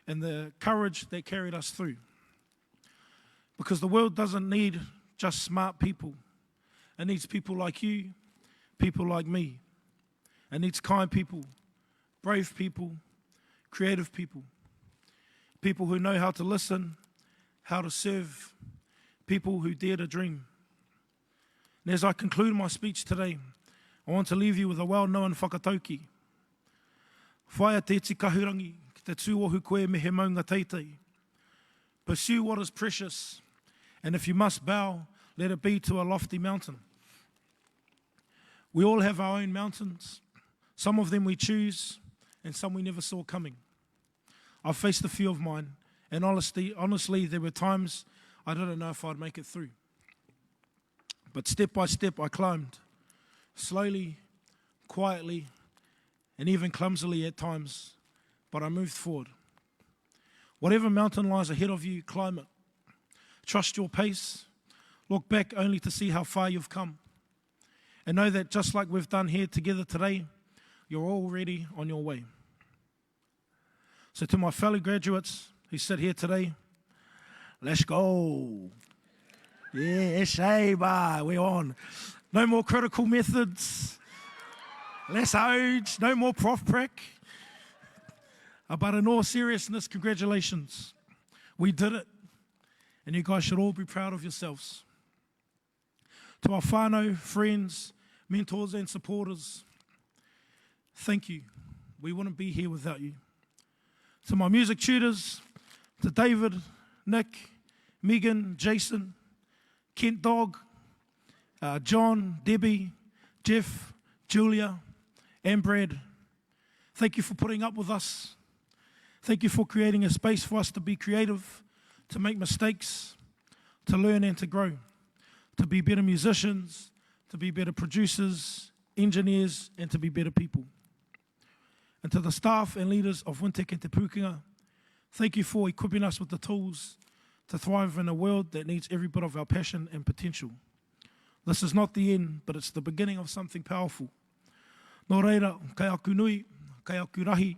[SPEAKER 7] and the courage that carried us through. Because the world doesn't need just smart people. It needs people like you, people like me. It needs kind people, brave people, creative people, people who know how to listen, how to serve, people who dare to dream. And as I conclude my speech today, I want to leave you with a well-known whakatauki. Whaia te iti kahurangi, ki te tūohu koe me he maunga teitei. Pursue what is precious, and if you must bow, let it be to a lofty mountain. We all have our own mountains. Some of them we choose, and some we never saw coming. I've faced a few of mine, and honestly, there were times I didn't know if I'd make it through. But step by step, I climbed, slowly, quietly, and even clumsily at times, but I moved forward. Whatever mountain lies ahead of you, climb it. Trust your pace. Look back only to see how far you've come. And know that just like we've done here together today, you're already on your way. So to my fellow graduates who sit here today, let's go. Yeah, Shaba, we're on. No more critical methods. Less age, no more prof prac. But in all seriousness, congratulations. We did it. And you guys should all be proud of yourselves. To our whānau, friends, mentors and supporters, thank you. We wouldn't be here without you. To my music tutors, to David, Nick, Megan, Jason, Kent Dog, John, Debbie, Jeff, Julia, and Brad, thank you for putting up with us. Thank you for creating a space for us to be creative, to make mistakes, to learn and to grow, to be better musicians, to be better producers, engineers, and to be better people. And to the staff and leaders of Wintec and Te Pukenga, thank you for equipping us with the tools to thrive in a world that needs every bit of our passion and potential. This is not the end, but it's the beginning of something powerful. Nō reira, kei aku nui, kei aku rahi,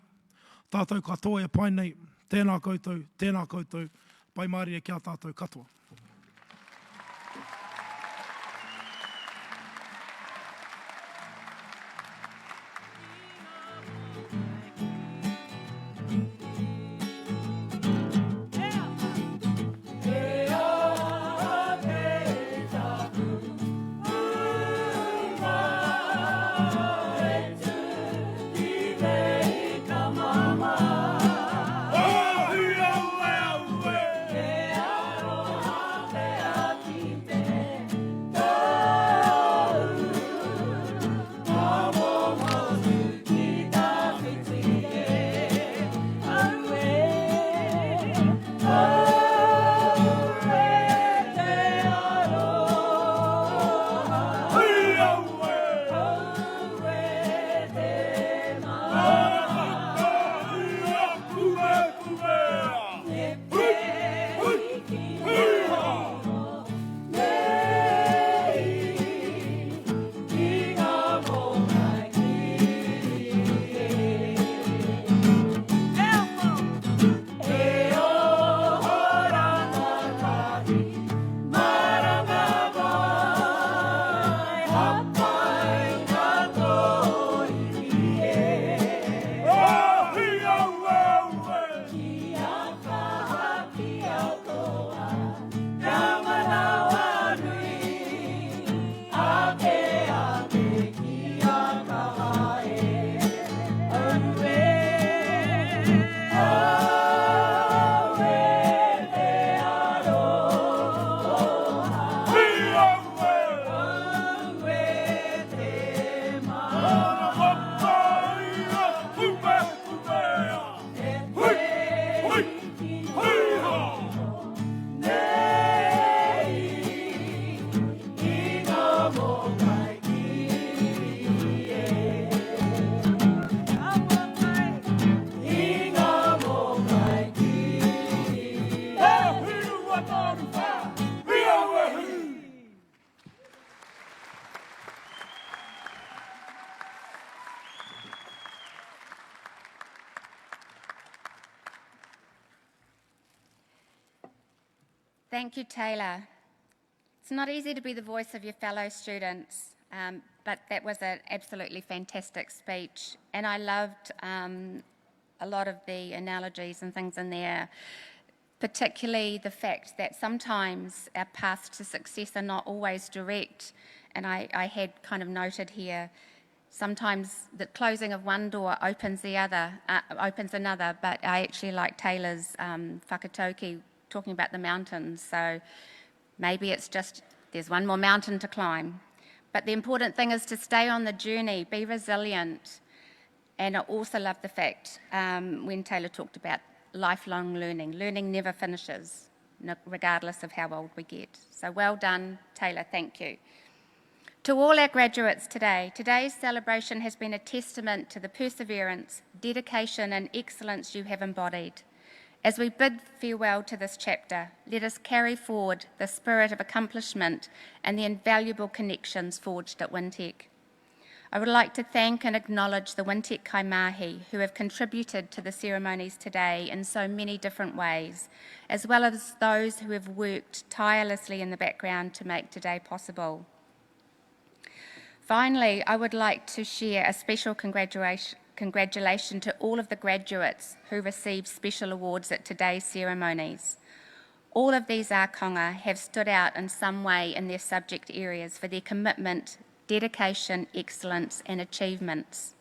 [SPEAKER 7] tātou katoa e pai nei, tēnā koutou, pai maari e kia tātou katoa.
[SPEAKER 1] Thank you, Taylor. It's not easy to be the voice of your fellow students, but that was an absolutely fantastic speech. And I loved a lot of the analogies and things in there, particularly the fact that sometimes our paths to success are not always direct. And I had kind of noted here, sometimes the closing of one door opens the other, opens another, but I actually like Taylor's whakatauki talking about the mountains. So maybe it's just there's one more mountain to climb. But the important thing is to stay on the journey, be resilient. And I also love the fact when Taylor talked about lifelong learning. Learning never finishes, regardless of how old we get. So well done, Taylor, thank you. To all our graduates today, today's celebration has been a testament to the perseverance, dedication and excellence you have embodied. As we bid farewell to this chapter, let us carry forward the spirit of accomplishment and the invaluable connections forged at Wintec. I would like to thank and acknowledge the Wintec kaimahi who have contributed to the ceremonies today in so many different ways, as well as those who have worked tirelessly in the background to make today possible. Finally, I would like to share a special congratulation to all of the graduates who received special awards at today's ceremonies. All of these ākonga have stood out in some way in their subject areas for their commitment, dedication, excellence and achievements.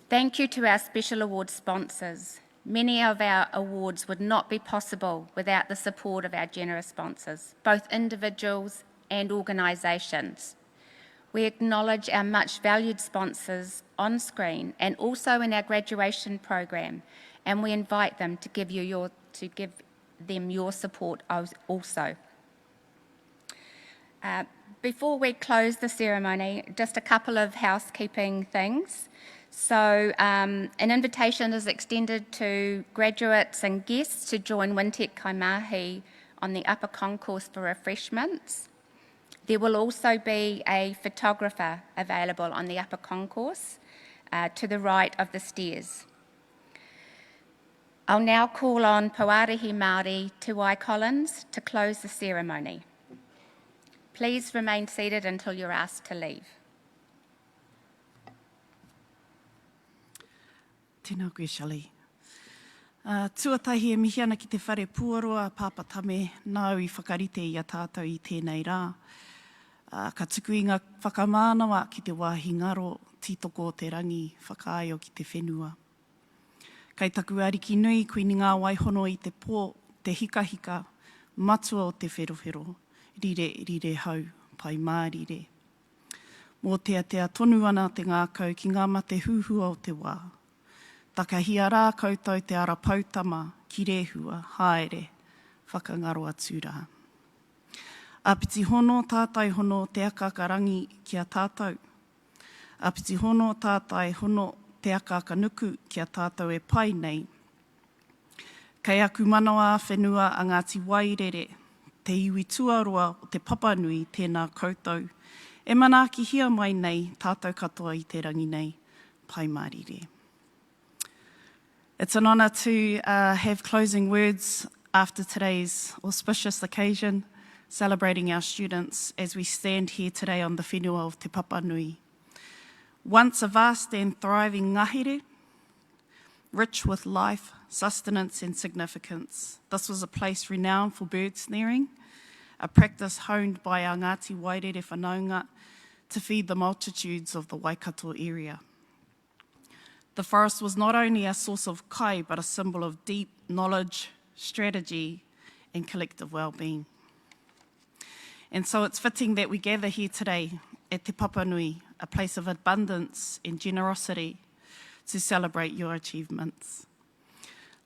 [SPEAKER 1] Thank you to our special award sponsors. Many of our awards would not be possible without the support of our generous sponsors, both individuals and organisations. We acknowledge our much valued sponsors on screen and also in our graduation program, and we invite them to give them your support also. Before we close the ceremony, just a couple of housekeeping things. So an invitation is extended to graduates and guests to join Wintec kaimahi on the upper concourse for refreshments. There will also be a photographer available on the upper concourse to the right of the stairs. I'll now call on Puārihi Māori Te Wai Collins to close the ceremony. Please remain seated until you're asked to leave.
[SPEAKER 8] Tēnā koe, Shelley. Tuatahi e mihi ana ki te whare puaroa pāpatame nāu I whakarite I a tātou I tēnei rā. Ka tuku I ngā whakamānawa ki te wāhi ngaro, tītoko te rangi, whakaaio ki te whenua. Kei taku ariki nui koe ni ngā waihono I te pō, te hika hika, matua o te wherohero, rire hau, pai mārire. Mō tea tonu ana te ngākau ki ngā mate huhua o te wā. Takahia rā koutou te ara pautama, ki rehua, haere, whakangaro atu rā. Apiti hono tātai hono te akakarangi ki a tātou. Apiti hono tātai hono te akakanuku ki a tātou e pai nei. Kei aku manawa whenua a Ngāti Wairere, te iwi tuaroa o te papanui tēnā koutou. E manaaki hia mai nei tātou katoa I te rangi nei, pai mārire. It's an honour to have closing words after today's auspicious occasion, celebrating our students as we stand here today on the whenua of Te Papanui. Once a vast and thriving ngahere, rich with life, sustenance and significance. This was a place renowned for bird snaring, a practice honed by our Ngāti Wairere whanaunga to feed the multitudes of the Waikato area. The forest was not only a source of kai, but a symbol of deep knowledge, strategy and collective well-being. And so it's fitting that we gather here today at Te Papanui, a place of abundance and generosity, to celebrate your achievements.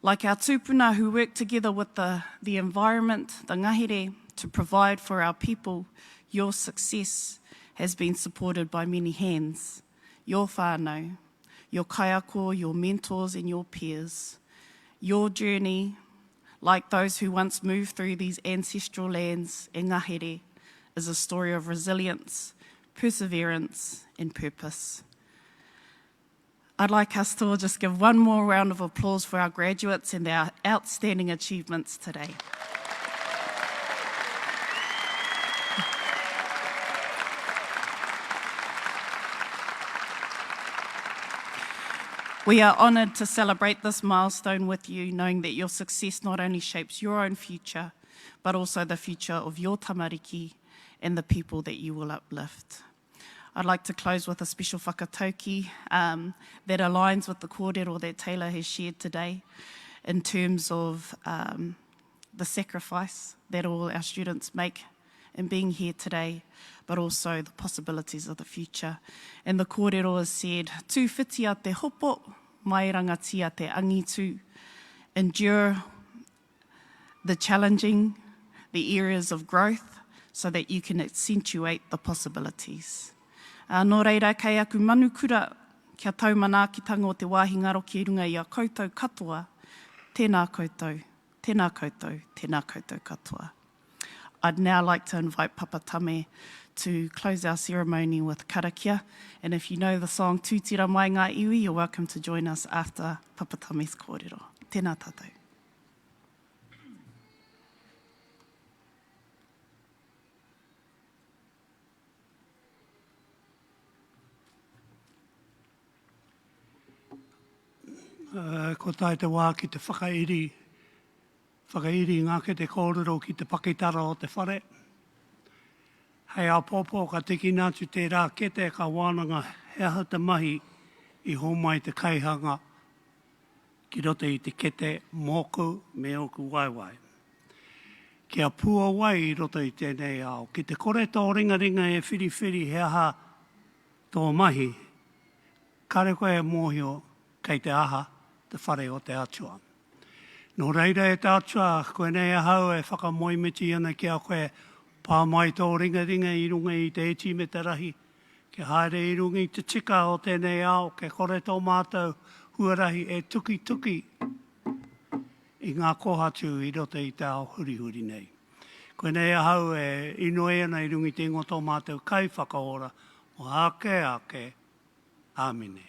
[SPEAKER 8] Like our tūpuna who work together with the environment, the ngahere, to provide for our people, your success has been supported by many hands. Your whānau, your kaiako, your mentors and your peers. Your journey, like those who once moved through these ancestral lands and ngahere, is a story of resilience, perseverance and purpose. I'd like us to all just give one more round of applause for our graduates and their outstanding achievements today. We are honoured to celebrate this milestone with you, knowing that your success not only shapes your own future, but also the future of your tamariki and the people that you will uplift. I'd like to close with a special whakatauki that aligns with the kōrero that Taylor has shared today in terms of the sacrifice that all our students make in being here today, but also the possibilities of the future. And the kōrero has said, tū whitia te hopo, mai rangatia te angitu. Endure the challenging, the areas of growth, so that you can accentuate the possibilities. Nō reira, kei aku manukura, kia taumanaakitanga o te wāhi ngaro ki runga i a koutou katoa, tēnā koutou, tēnā koutou, tēnā koutou katoa. I'd now like to invite Papa Tame to close our ceremony with karakia. And if you know the song Tūtira Mai Ngā Iwi, you're welcome to join us after Papa Tame's kōrero. Tēnā tātou.
[SPEAKER 3] Ko tai te wā ki te whakairi ngā ke te kōrero ki te pakitara o te whare. Hei a pōpō ka tiki nātu te rā kete ka wānanga he aha te mahi i homai te kaihanga ki rote i te kete mōku me oku waiwai. Kia pua wai i roto i tēnei ao. Ki te kore tō ringa e whiri he aha tō mahi, kare koe e mōhio kei te aha te whare o te atua. Nō reira e te atua, koe nei ahau e whakamoimiti ana ki a koe pā mai tō ringa i runga i te eti me te rahi. Ke haere i runga i te tika o tēnei ao, ke kore tō mātou huarahi e tuki i ngā kohatu i roto i te ao huri nei. Koe nei ahau e inoe ana i runga i te ingo tō mātou kai whakaora o ake, āmine.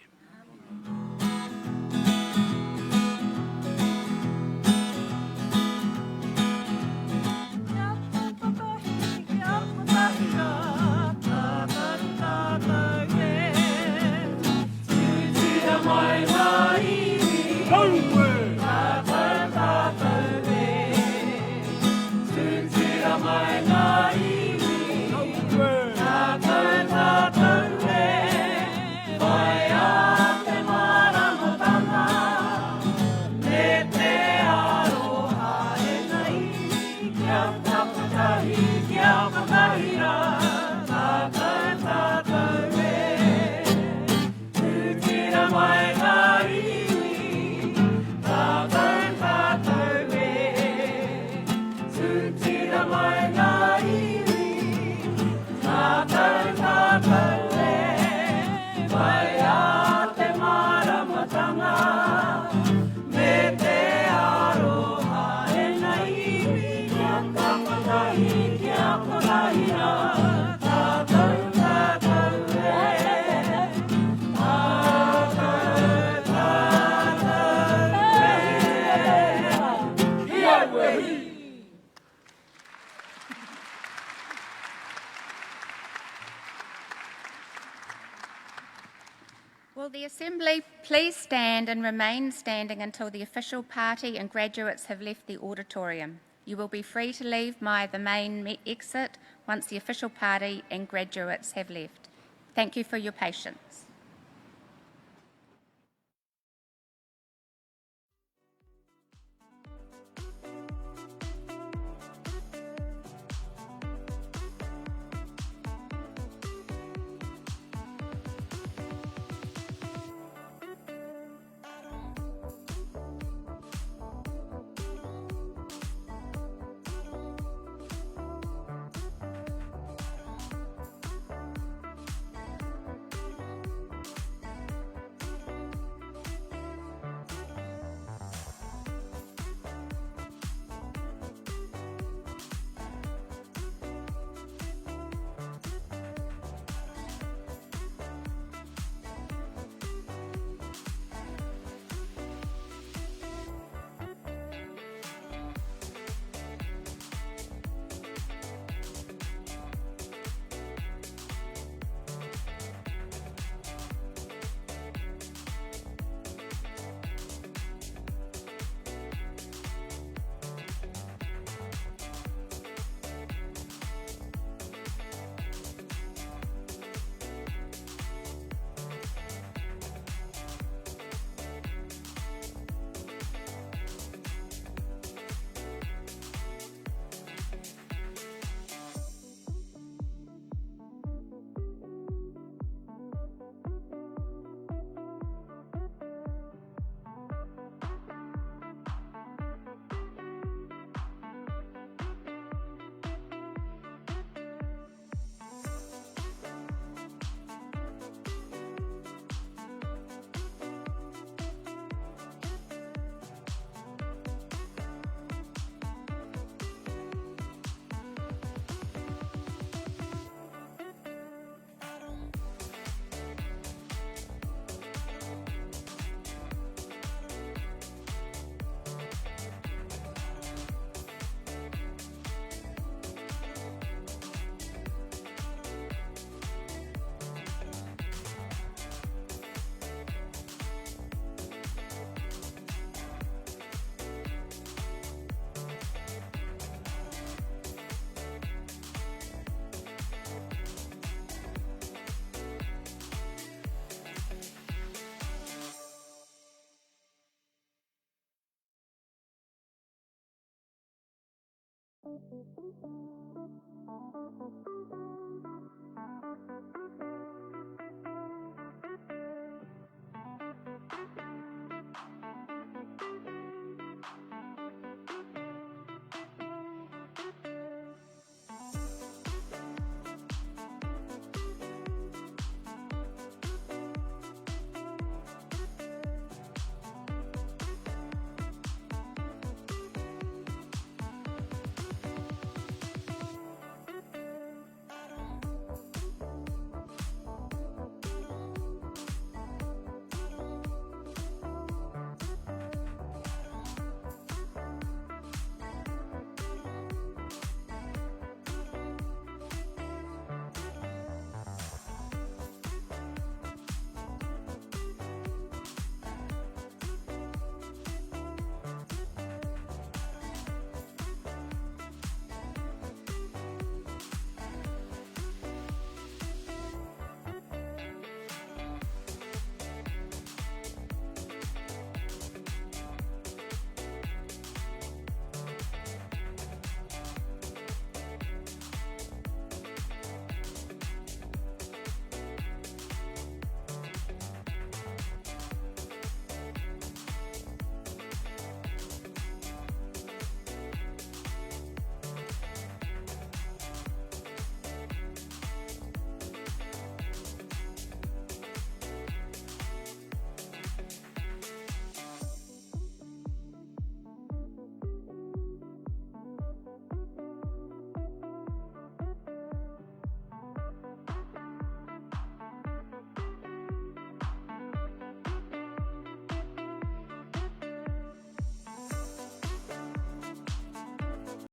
[SPEAKER 1] Will the Assembly please stand and remain standing until the official party and graduates have left the auditorium. You will be free to leave via the main exit once the official party and graduates have left. Thank you for your patience.
[SPEAKER 5] Thank you.